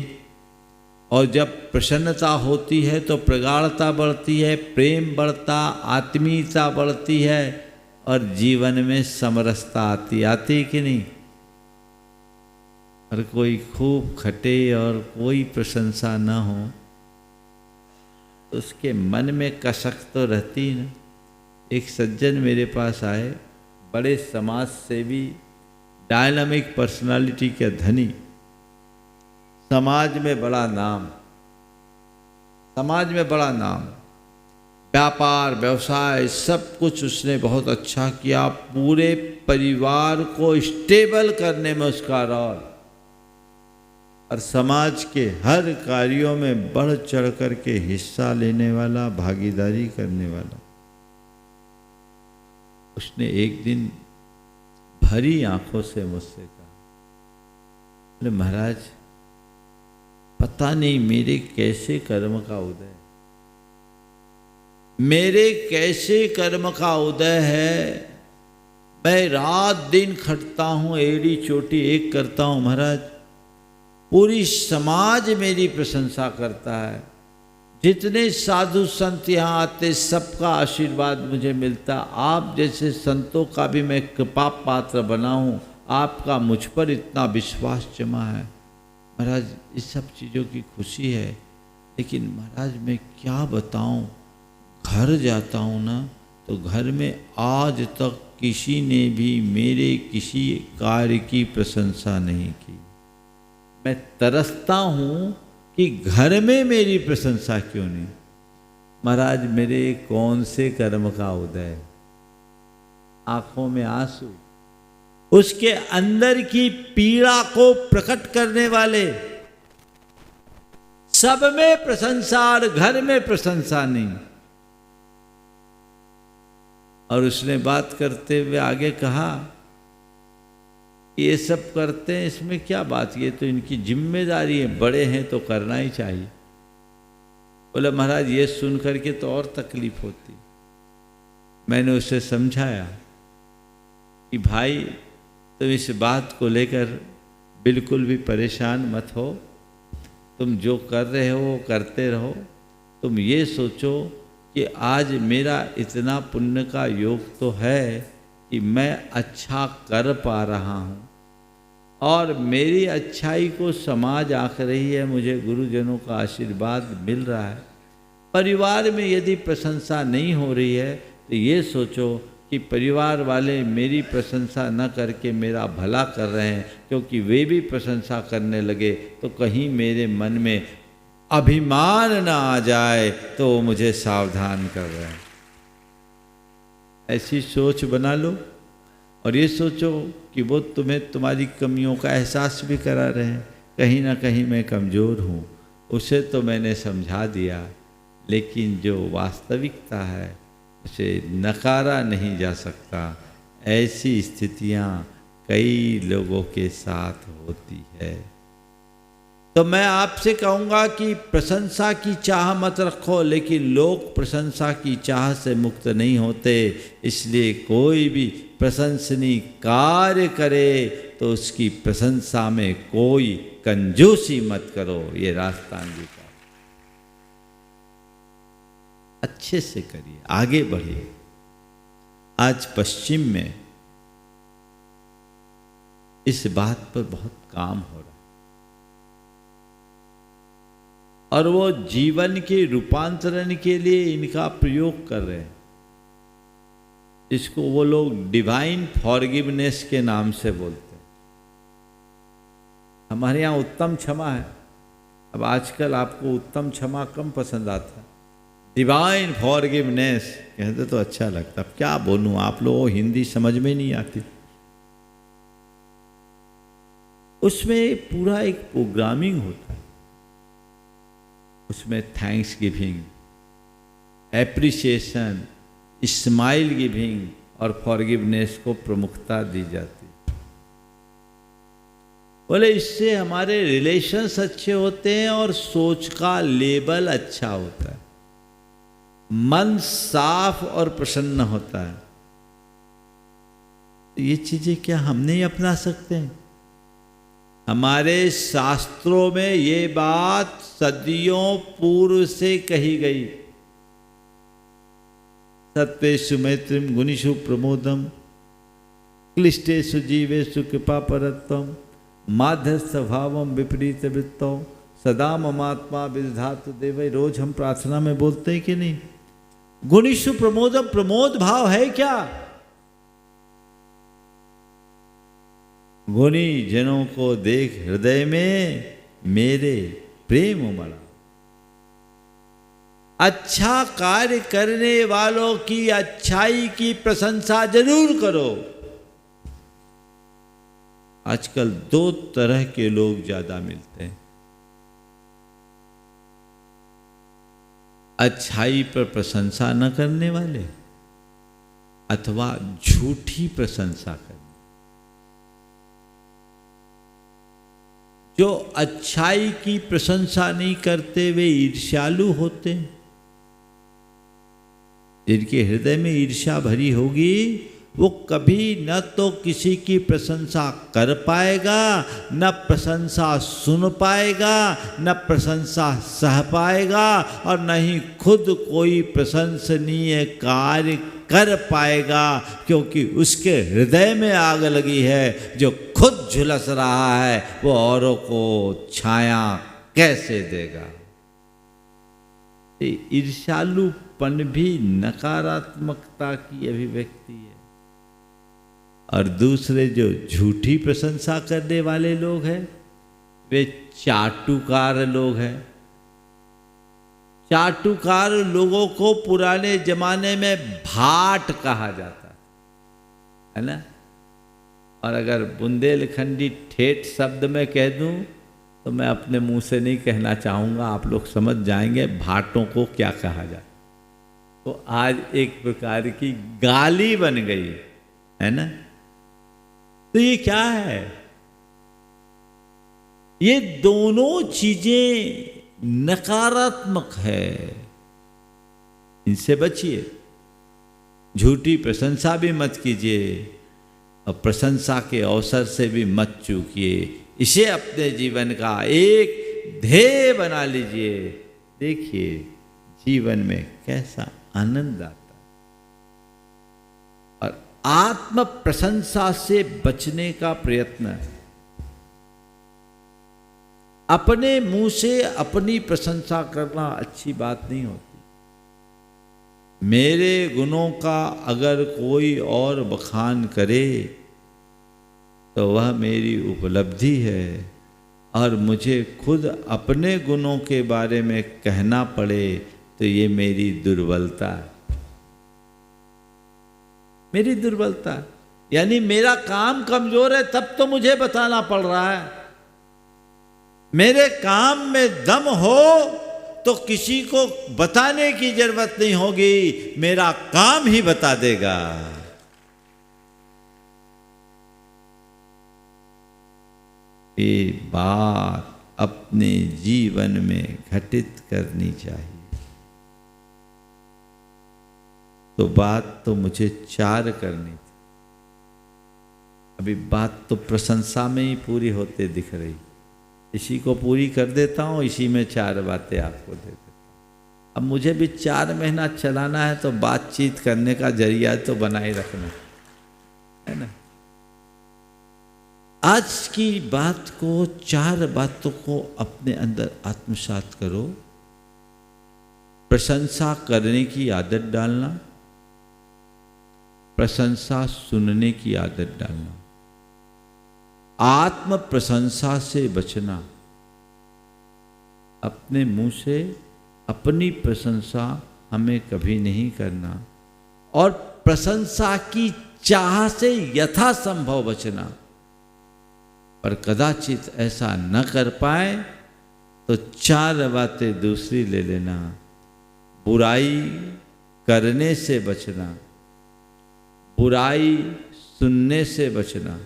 और जब प्रसन्नता होती है तो प्रगाढ़ता बढ़ती है, प्रेम बढ़ता, आत्मीयता बढ़ती है और जीवन में समरसता आती है कि नहीं। और कोई खूब खटे और कोई प्रशंसा न हो तो उसके मन में कसक तो रहती ना। एक सज्जन मेरे पास आए, बड़े समाज सेवी, डायनामिक पर्सनालिटी के धनी, समाज में बड़ा नाम, समाज में बड़ा नाम, व्यापार व्यवसाय सब कुछ उसने बहुत अच्छा किया, पूरे परिवार को स्टेबल करने में उसका रोल, और समाज के हर कार्यों में बढ़ चढ़ कर के हिस्सा लेने वाला, भागीदारी करने वाला। उसने एक दिन भरी आंखों से मुझसे कहा, बोले महाराज पता नहीं मेरे कैसे कर्म का उदय, मेरे कैसे कर्म का उदय है, मैं रात दिन खटता हूं, एड़ी चोटी एक करता हूं महाराज, पूरी समाज मेरी प्रशंसा करता है, जितने साधु संत यहाँ आते सबका आशीर्वाद मुझे मिलता, आप जैसे संतों का भी मैं कृपा पात्र बना हूँ, आपका मुझ पर इतना विश्वास जमा है महाराज, इस सब चीज़ों की खुशी है। लेकिन महाराज मैं क्या बताऊँ, घर जाता हूँ ना तो घर में आज तक किसी ने भी मेरे किसी कार्य की प्रशंसा नहीं की। मैं तरसता हूँ कि घर में मेरी प्रशंसा क्यों नहीं। महाराज मेरे कौन से कर्म का उदय, आंखों में आंसू, उसके अंदर की पीड़ा को प्रकट करने वाले, सब में प्रशंसा और घर में प्रशंसा नहीं। और उसने बात करते हुए आगे कहा, ये सब करते हैं इसमें क्या बात, ये तो इनकी जिम्मेदारी है, बड़े हैं तो करना ही चाहिए। बोला महाराज ये सुन करके तो और तकलीफ होती। मैंने उसे समझाया कि भाई तुम इस बात को लेकर बिल्कुल भी परेशान मत हो, तुम जो कर रहे हो वो करते रहो। तुम ये सोचो कि आज मेरा इतना पुण्य का योग तो है कि मैं अच्छा कर पा रहा हूँ और मेरी अच्छाई को समाज आंक रही है, मुझे गुरुजनों का आशीर्वाद मिल रहा है। परिवार में यदि प्रशंसा नहीं हो रही है तो ये सोचो कि परिवार वाले मेरी प्रशंसा न करके मेरा भला कर रहे हैं, क्योंकि वे भी प्रशंसा करने लगे तो कहीं मेरे मन में अभिमान न आ जाए तो वो मुझे सावधान कर रहे हैं। ऐसी सोच बना लो और ये सोचो कि वो तुम्हें तुम्हारी कमियों का एहसास भी करा रहे हैं। कहीं ना कहीं मैं कमज़ोर हूँ, उसे तो मैंने समझा दिया, लेकिन जो वास्तविकता है उसे नकारा नहीं जा सकता। ऐसी स्थितियाँ कई लोगों के साथ होती है। तो मैं आपसे कहूँगा कि प्रशंसा की चाह मत रखो, लेकिन लोग प्रशंसा की चाह से मुक्त नहीं होते। इसलिए कोई भी प्रशंसनीय कार्य करे तो उसकी प्रशंसा में कोई कंजूसी मत करो। ये रास्तांगी का अच्छे से करिए, आगे बढ़िए। आज पश्चिम में इस बात पर बहुत काम हो रहा है और वो जीवन के रूपांतरण के लिए इनका प्रयोग कर रहे हैं। इसको वो लोग डिवाइन फॉरगिवनेस के नाम से बोलते हैं। हमारे यहाँ उत्तम क्षमा है। अब आजकल आपको उत्तम क्षमा कम पसंद आता है। डिवाइन फॉरगिवनेस कहते तो अच्छा लगता। अब क्या बोलूं, आप लोगों को हिंदी समझ में नहीं आती। उसमें पूरा एक प्रोग्रामिंग होता है। उसमें thanks giving, appreciation, smile giving और फॉरगिवनेस को प्रमुखता दी जाती है। बोले इससे हमारे रिलेशंस अच्छे होते हैं और सोच का लेवल अच्छा होता है, मन साफ और प्रसन्न होता है। ये चीजें क्या हम नहीं अपना सकते हैं? हमारे शास्त्रों में ये बात सदियों पूर्व से कही गई। सत्वेषु मैत्रीम गुणिषु प्रमोदम क्लिष्टेषु जीवेषु कृपा परत्वम माध्यस्थ भावम विपरीत वृत्तों सदा ममात्मा विदधातु देवै। रोज हम प्रार्थना में बोलते हैं कि नहीं? गुणिषु प्रमोदम, प्रमोद भाव है क्या? गुणी जनों को देख हृदय में मेरे प्रेम उमड़ा। अच्छा कार्य करने वालों की अच्छाई की प्रशंसा जरूर करो। आजकल दो तरह के लोग ज्यादा मिलते हैं, अच्छाई पर प्रशंसा न करने वाले अथवा झूठी प्रशंसा करने। जो अच्छाई की प्रशंसा नहीं करते वे ईर्ष्यालु होते हैं। जिनके हृदय में ईर्ष्या भरी होगी वो कभी न तो किसी की प्रशंसा कर पाएगा, न प्रशंसा सुन पाएगा, न प्रशंसा सह पाएगा और न ही खुद कोई प्रशंसनीय कार्य कर पाएगा, क्योंकि उसके हृदय में आग लगी है। जो खुद झुलस रहा है वो औरों को छाया कैसे देगा? ईर्ष्यालुपन भी नकारात्मकता की अभिव्यक्ति है। और दूसरे जो झूठी प्रशंसा करने वाले लोग हैं वे चाटुकार लोग हैं। चाटुकार लोगों को पुराने जमाने में भाट कहा जाता है ना। और अगर बुंदेलखंडी ठेठ शब्द में कह दूं तो मैं अपने मुंह से नहीं कहना चाहूँगा, आप लोग समझ जाएंगे भाटों को क्या कहा जाता। तो आज एक प्रकार की गाली बन गई है ना। तो ये क्या है? ये दोनों चीजें नकारात्मक है, इनसे बचिए। झूठी प्रशंसा भी मत कीजिए और प्रशंसा के अवसर से भी मत चूकिए। इसे अपने जीवन का एक ध्येय बना लीजिए। देखिए जीवन में कैसा आनंद आता। और आत्म प्रशंसा से बचने का प्रयत्न है। अपने मुंह से अपनी प्रशंसा करना अच्छी बात नहीं होती। मेरे गुणों का अगर कोई और बखान करे तो वह मेरी उपलब्धि है, और मुझे खुद अपने गुणों के बारे में कहना पड़े तो ये मेरी दुर्बलता है। मेरी दुर्बलता है, यानी मेरा काम कमजोर है तब तो मुझे बताना पड़ रहा है। मेरे काम में दम हो तो किसी को बताने की जरूरत नहीं होगी, मेरा काम ही बता देगा। ये बात अपने जीवन में घटित करनी चाहिए। तो बात तो मुझे 4 करनी थी, अभी बात तो प्रशंसा में ही पूरी होते दिख रही। इसी को पूरी कर देता हूँ, इसी में 4 बातें आपको दे देता हूँ। अब मुझे भी 4 महीना चलाना है तो बातचीत करने का जरिया तो बनाए रखना है ना। आज की बात को 4 बातों को अपने अंदर आत्मसात करो। प्रशंसा करने की आदत डालना, प्रशंसा सुनने की आदत डालना, आत्म प्रशंसा से बचना। अपने मुंह से अपनी प्रशंसा हमें कभी नहीं करना, और प्रशंसा की चाह से यथासंभव बचना। पर कदाचित ऐसा न कर पाए तो 4 बातें दूसरी ले लेना। बुराई करने से बचना, बुराई सुनने से बचना।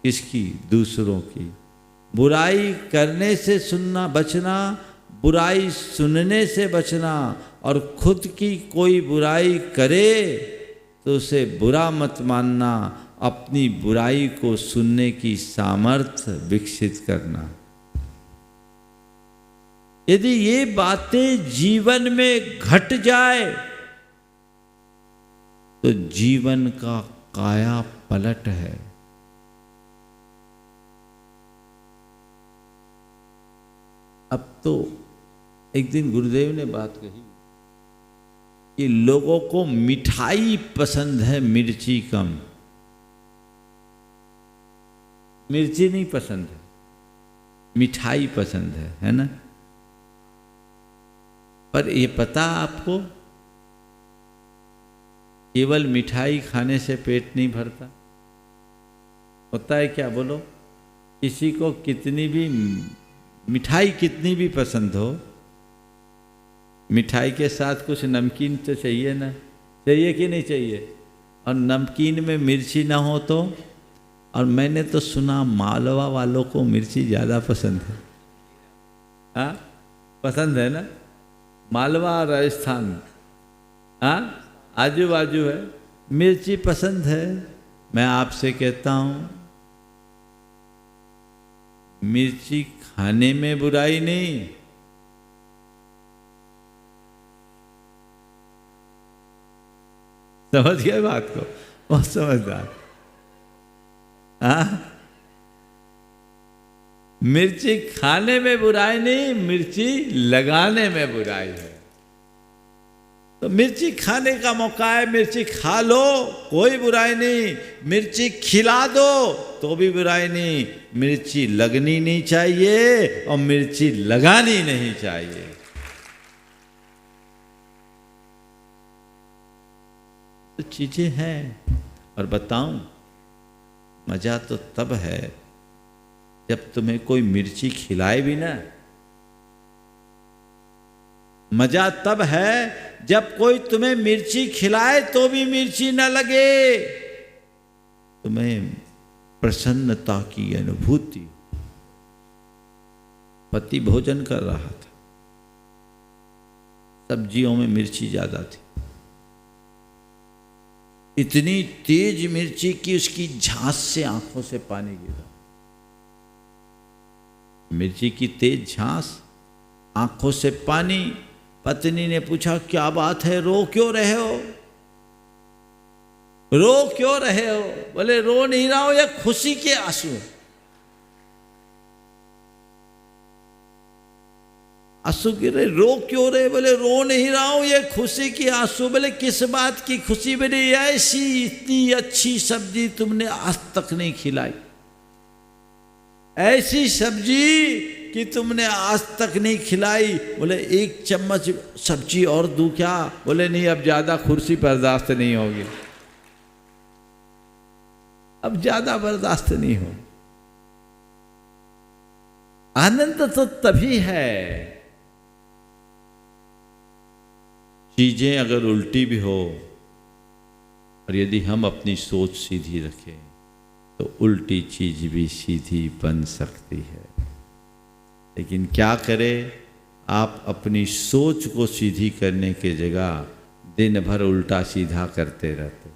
किसकी? दूसरों की। बुराई करने से सुनना बचना, बुराई सुनने से बचना, और खुद की कोई बुराई करे तो उसे बुरा मत मानना, अपनी बुराई को सुनने की सामर्थ्य विकसित करना। यदि ये बातें जीवन में घट जाए तो जीवन का काया पलट है। अब तो एक दिन गुरुदेव ने बात कही कि लोगों को मिठाई पसंद है, मिर्ची कम। मिर्ची नहीं पसंद है, मिठाई पसंद है ना। पर ये पता आपको, केवल मिठाई खाने से पेट नहीं भरता। होता है क्या बोलो? किसी को कितनी भी मिठाई कितनी भी पसंद हो, मिठाई के साथ कुछ नमकीन तो चाहिए ना, चाहिए कि नहीं चाहिए? और नमकीन में मिर्ची ना हो तो, और मैंने तो सुना मालवा वालों को मिर्ची ज़्यादा पसंद है। हाँ, पसंद है ना? मालवा और राजस्थान, हाँ, आजू बाजू है, मिर्ची पसंद है। मैं आपसे कहता हूँ, मिर्ची खाने में बुराई नहीं, समझ गए बात को? बहुत समझदार। हाँ, मिर्ची खाने में बुराई नहीं, मिर्ची लगाने में बुराई है। तो मिर्ची खाने का मौका है, मिर्ची खा लो, कोई बुराई नहीं। मिर्ची खिला दो तो भी बुराई नहीं। मिर्ची लगनी नहीं चाहिए और मिर्ची लगानी नहीं चाहिए। तो चीजें हैं। और बताऊं, मजा तो तब है जब तुम्हें कोई मिर्ची खिलाए भी ना। मजा तब है जब कोई तुम्हें मिर्ची खिलाए तो भी मिर्ची न लगे, तुम्हें प्रसन्नता की अनुभूति। पति भोजन कर रहा था, सब्जियों में मिर्ची ज्यादा थी, इतनी तेज मिर्ची कि उसकी झांस से आंखों से पानी गिरा। मिर्ची की तेज झांस, आंखों से पानी। पत्नी ने पूछा, क्या बात है, रो क्यों रहे हो? रो क्यों रहे हो? बोले, रो नहीं रहा हूं, ये खुशी के आंसू। आंसू गिर रहे, रो क्यों रहे? बोले, रो नहीं रहा हूं, ये खुशी की आंसू। बोले, किस बात की खुशी? बोले, ऐसी इतनी अच्छी सब्जी तुमने आज तक नहीं खिलाई, ऐसी सब्जी कि तुमने आज तक नहीं खिलाई। बोले, एक चम्मच सब्जी और दूं क्या? बोले, नहीं, अब ज्यादा खुशी बर्दाश्त नहीं होगी, अब ज्यादा बर्दाश्त नहीं हो। आनंद तो तभी है, चीजें अगर उल्टी भी हो और यदि हम अपनी सोच सीधी रखें तो उल्टी चीज भी सीधी बन सकती है। लेकिन क्या करें, आप अपनी सोच को सीधी करने के जगह दिन भर उल्टा सीधा करते रहते।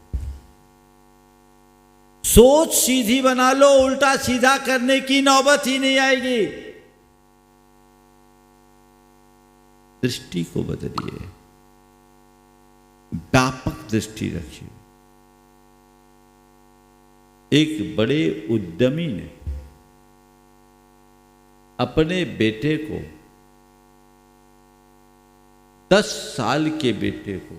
सोच सीधी बना लो, उल्टा सीधा करने की नौबत ही नहीं आएगी। दृष्टि को बदलिए, व्यापक दृष्टि रखिए। एक बड़े उद्यमी ने अपने बेटे को, 10 साल के बेटे को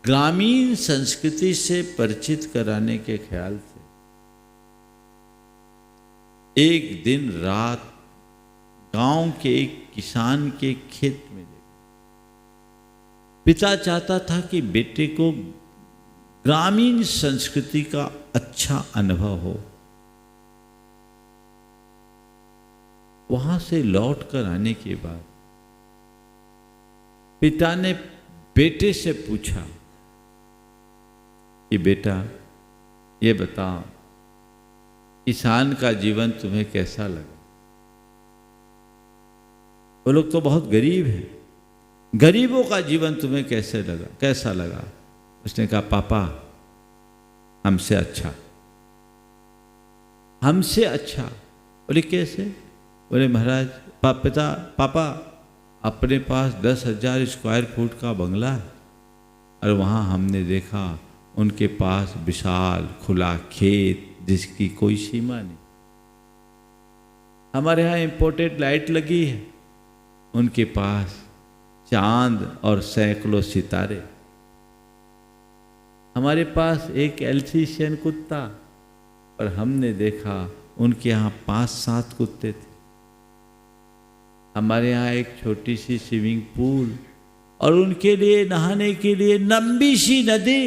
ग्रामीण संस्कृति से परिचित कराने के ख्याल से एक दिन रात गांव के एक किसान के खेत में ले गया। पिता चाहता था कि बेटे को ग्रामीण संस्कृति का अच्छा अनुभव हो। वहां से लौट कर आने के बाद पिता ने बेटे से पूछा कि बेटा, ये बताओ, किसान का जीवन तुम्हें कैसा लगा? वो लोग तो बहुत गरीब हैं, गरीबों का जीवन तुम्हें कैसा लगा? उसने कहा, पापा, हमसे अच्छा, हमसे अच्छा। बोले कैसे? बोले महाराज पापा अपने पास 10,000 स्क्वायर फुट का बंगला है, और वहाँ हमने देखा उनके पास विशाल खुला खेत जिसकी कोई सीमा नहीं। हमारे यहाँ इम्पोर्टेड लाइट लगी है, उनके पास चांद और सैकड़ों सितारे। हमारे पास एक एल्सीशियन कुत्ता, और हमने देखा उनके यहाँ 5-7 कुत्ते थे। हमारे यहाँ एक छोटी सी स्विमिंग पूल, और उनके लिए नहाने के लिए लंबी सी नदी।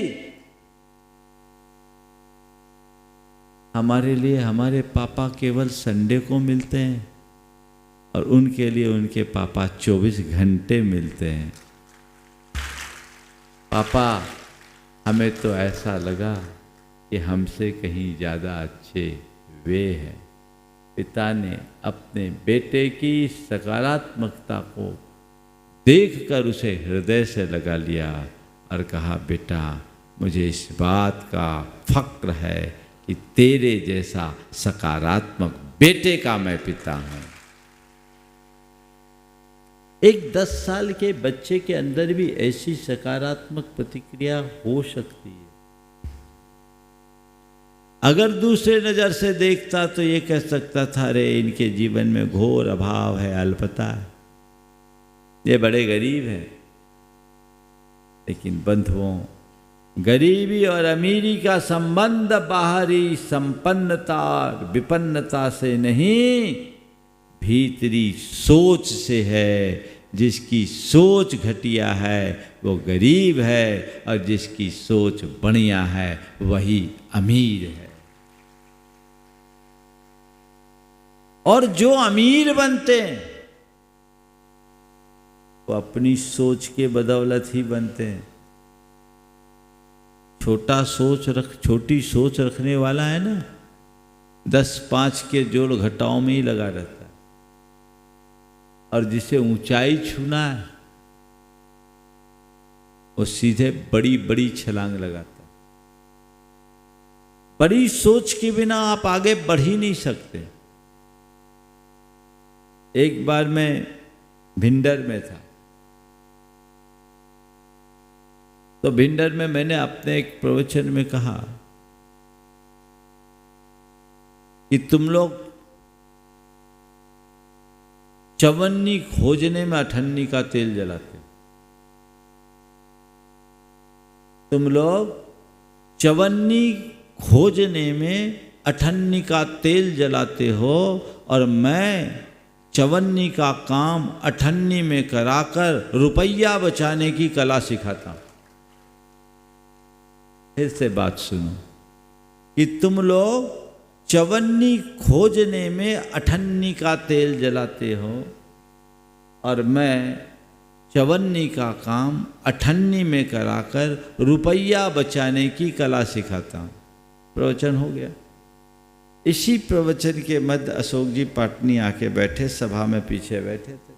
हमारे लिए हमारे पापा केवल संडे को मिलते हैं, और उनके लिए उनके पापा 24 घंटे मिलते हैं। पापा, हमें तो ऐसा लगा कि हमसे कहीं ज़्यादा अच्छे वे हैं। पिता ने अपने बेटे की सकारात्मकता को देखकर उसे हृदय से लगा लिया और कहा, बेटा मुझे इस बात का फक्र है कि तेरे जैसा सकारात्मक बेटे का मैं पिता हूं। एक 10 साल के बच्चे के अंदर भी ऐसी सकारात्मक प्रतिक्रिया हो सकती है। अगर दूसरे नजर से देखता तो ये कह सकता था, अरे इनके जीवन में घोर अभाव है, अल्पता है, ये बड़े गरीब हैं। लेकिन बंधुओं, गरीबी और अमीरी का संबंध बाहरी संपन्नता और विपन्नता से नहीं, भीतरी सोच से है। जिसकी सोच घटिया है वो गरीब है, और जिसकी सोच बढ़िया है वही अमीर है। और जो अमीर बनते हैं वो अपनी सोच के बदौलत ही बनते हैं। छोटी सोच रखने वाला है ना, 10-5 के जोड़ घटाओं में ही लगा रहता है। और जिसे ऊंचाई छूना है वो सीधे बड़ी बड़ी छलांग लगाता है। बड़ी सोच के बिना आप आगे बढ़ ही नहीं सकते। एक बार मैं भिंडर में था, तो भिंडर में मैंने अपने एक प्रवचन में कहा कि तुम लोग चवन्नी खोजने में अठन्नी का तेल जलाते हो। तुम लोग चवन्नी खोजने में अठन्नी का तेल जलाते हो, और मैं चवन्नी का काम अठन्नी में कराकर रुपया बचाने की कला सिखाता हूं। फिर से बात सुनो कि तुम लोग चवन्नी खोजने में अठन्नी का तेल जलाते हो, और मैं चवन्नी का काम अठन्नी में कराकर रुपया बचाने की कला सिखाता हूँ। प्रवचन हो गया। इसी प्रवचन के मध्य अशोक जी पाटनी आके बैठे, सभा में पीछे बैठे थे।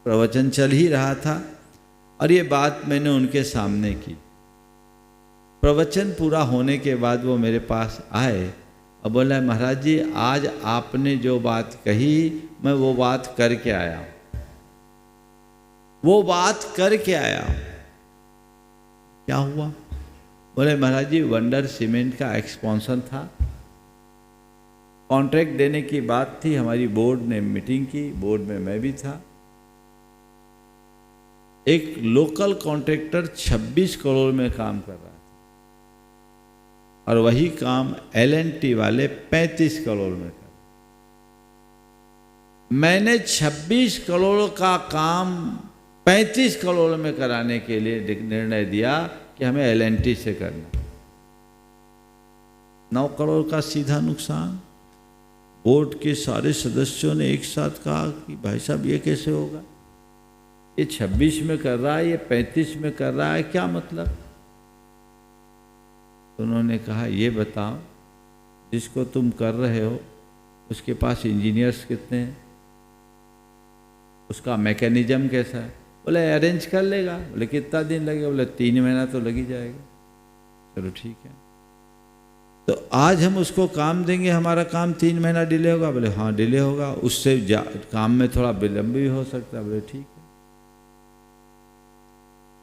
प्रवचन चल ही रहा था और ये बात मैंने उनके सामने की। प्रवचन पूरा होने के बाद वो मेरे पास आए और बोला, महाराज जी आज आपने जो बात कही मैं वो बात करके आया हूँ, वो बात करके आया हूँ। क्या हुआ? बोले महाराज जी वंडर सीमेंट का एक्सपेंशन था, कॉन्ट्रैक्ट देने की बात थी, हमारी बोर्ड ने मीटिंग की, बोर्ड में मैं भी था। एक लोकल कॉन्ट्रैक्टर 26 करोड़ में काम कर रहा था और वही काम L&T वाले 35 करोड़ में कर। मैंने 26 करोड़ का काम 35 करोड़ में कराने के लिए निर्णय दिया कि हमें L&T से करना। 9 करोड़ का सीधा नुकसान। बोर्ड के सारे सदस्यों ने एक साथ कहा कि भाई साहब ये कैसे होगा, ये 26 में कर रहा है, ये 35 में कर रहा है, क्या मतलब? तो उन्होंने कहा ये बताओ जिसको तुम कर रहे हो उसके पास इंजीनियर्स कितने हैं, उसका मैकेनिज्म कैसा है? बोले अरेंज कर लेगा। बोले कितना दिन लगेगा? बोले 3 महीना तो लग ही जाएगा। चलो ठीक है। तो आज हम उसको काम देंगे, हमारा काम 3 महीना डिले होगा, बोले हाँ डिले होगा, उससे काम में थोड़ा विलम्ब भी हो सकता है, बोले ठीक है।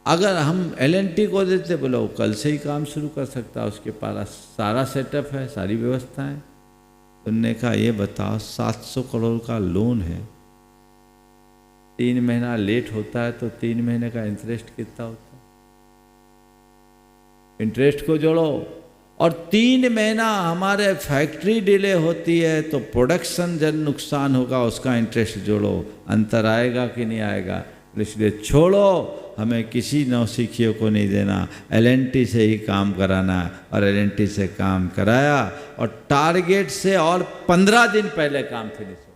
अगर हम LNT को देते, बोले वो कल से ही काम शुरू कर सकता है, उसके पास सारा सेटअप है, सारी व्यवस्थाएं। उनने कहा ये बताओ 700 करोड़ का लोन है, 3 महीना लेट होता है तो 3 महीने का इंटरेस्ट कितना होता है? इंटरेस्ट को जोड़ो, और 3 महीना हमारे फैक्ट्री डिले होती है तो प्रोडक्शन जब नुकसान होगा उसका इंटरेस्ट जोड़ो, अंतर आएगा कि नहीं आएगा? इसलिए छोड़ो, हमें किसी नौसिखियों को नहीं देना, LNT से ही काम कराना है। और LNT से काम कराया और टारगेट से और 15 दिन पहले काम फिनिश हो।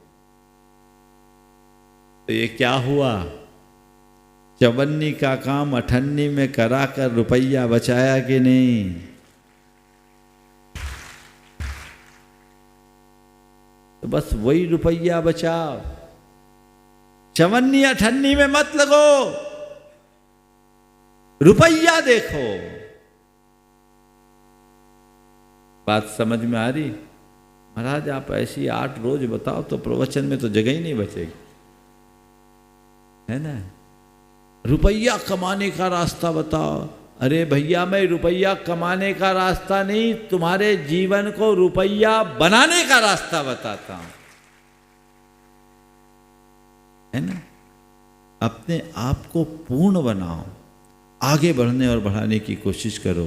तो ये क्या हुआ? 54 का काम 58 में करा कर रुपया बचाया कि नहीं? तो बस वही रुपया बचाओ, 54-58 में मत लगो, रुपया देखो। बात समझ में आ रही? महाराज आप ऐसी 8 रोज बताओ तो प्रवचन में तो जगह ही नहीं बचेगी, है ना? रुपया कमाने का रास्ता बताओ। अरे भैया मैं रुपया कमाने का रास्ता नहीं, तुम्हारे जीवन को रुपया बनाने का रास्ता बताता हूं, है ना? अपने आप को पूर्ण बनाओ, आगे बढ़ने और बढ़ाने की कोशिश करो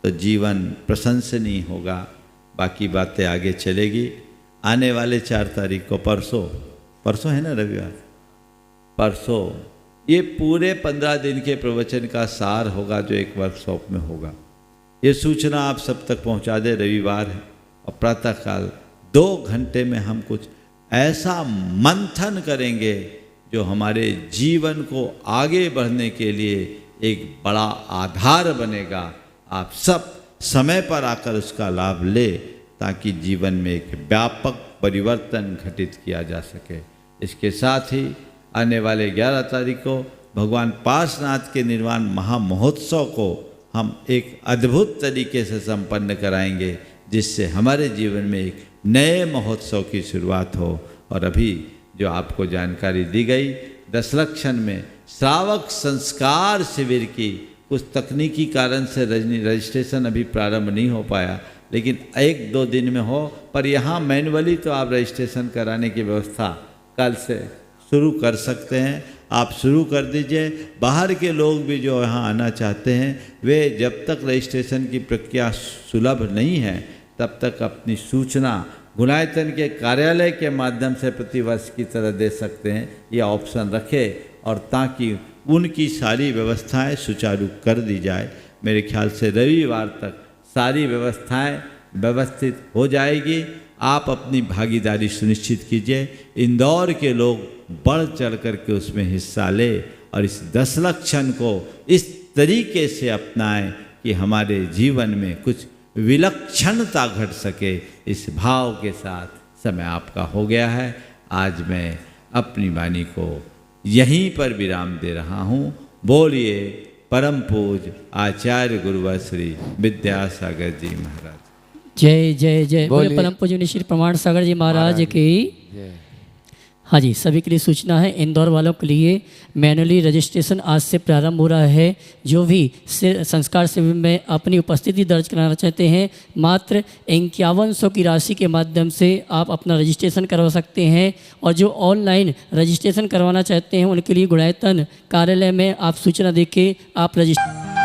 तो जीवन प्रशंसनीय होगा। बाकी बातें आगे चलेगी। आने वाले 4 तारीख को, परसों है ना, रविवार, परसों ये पूरे 15 दिन के प्रवचन का सार होगा जो एक वर्कशॉप में होगा। ये सूचना आप सब तक पहुंचा दे। रविवार है और प्रातःकाल 2 घंटे में हम कुछ ऐसा मंथन करेंगे जो हमारे जीवन को आगे बढ़ने के लिए एक बड़ा आधार बनेगा। आप सब समय पर आकर उसका लाभ ले ताकि जीवन में एक व्यापक परिवर्तन घटित किया जा सके। इसके साथ ही आने वाले 11 तारीख को भगवान पार्श्वनाथ के निर्वाण महामहोत्सव को हम एक अद्भुत तरीके से संपन्न कराएंगे, जिससे हमारे जीवन में एक नए महोत्सव की शुरुआत हो। और अभी जो आपको जानकारी दी गई, दशलक्षण में श्रावक संस्कार शिविर की कुछ तकनीकी कारण से रजिस्ट्रेशन अभी प्रारंभ नहीं हो पाया, लेकिन 1-2 दिन में हो। पर यहाँ मैनुअली तो आप रजिस्ट्रेशन कराने की व्यवस्था कल से शुरू कर सकते हैं। आप शुरू कर दीजिए। बाहर के लोग भी जो यहाँ आना चाहते हैं वे जब तक रजिस्ट्रेशन की प्रक्रिया सुलभ नहीं है तब तक अपनी सूचना गुणायतन के कार्यालय के माध्यम से प्रतिवर्ष की तरह दे सकते हैं। ये ऑप्शन रखें और ताकि उनकी सारी व्यवस्थाएं सुचारू कर दी जाए। मेरे ख्याल से रविवार तक सारी व्यवस्थाएं व्यवस्थित हो जाएगी। आप अपनी भागीदारी सुनिश्चित कीजिए। इंदौर के लोग बढ़ चढ़ करके उसमें हिस्सा ले और इस दशलक्षण को इस तरीके से अपनाएं कि हमारे जीवन में कुछ विलक्षणता घट सके। इस भाव के साथ समय आपका हो गया है। आज मैं अपनी वाणी को यहीं पर विराम दे रहा हूँ। बोलिए परम पूज्य आचार्य गुरुवर श्री विद्यासागर जी महाराज। जय जय जय। बोले परम पूज्य श्री प्रमाण सागर जी महाराज की। हाँ जी, सभी के लिए सूचना है। इंदौर वालों के लिए मैनुअली रजिस्ट्रेशन आज से प्रारंभ हो रहा है। जो भी संस्कार शिविर में अपनी उपस्थिति दर्ज कराना चाहते हैं, मात्र 5100 की राशि के माध्यम से आप अपना रजिस्ट्रेशन करवा सकते हैं। और जो ऑनलाइन रजिस्ट्रेशन करवाना चाहते हैं उनके लिए गुणायतन कार्यालय में आप सूचना देके आप रजिस्ट्रेशन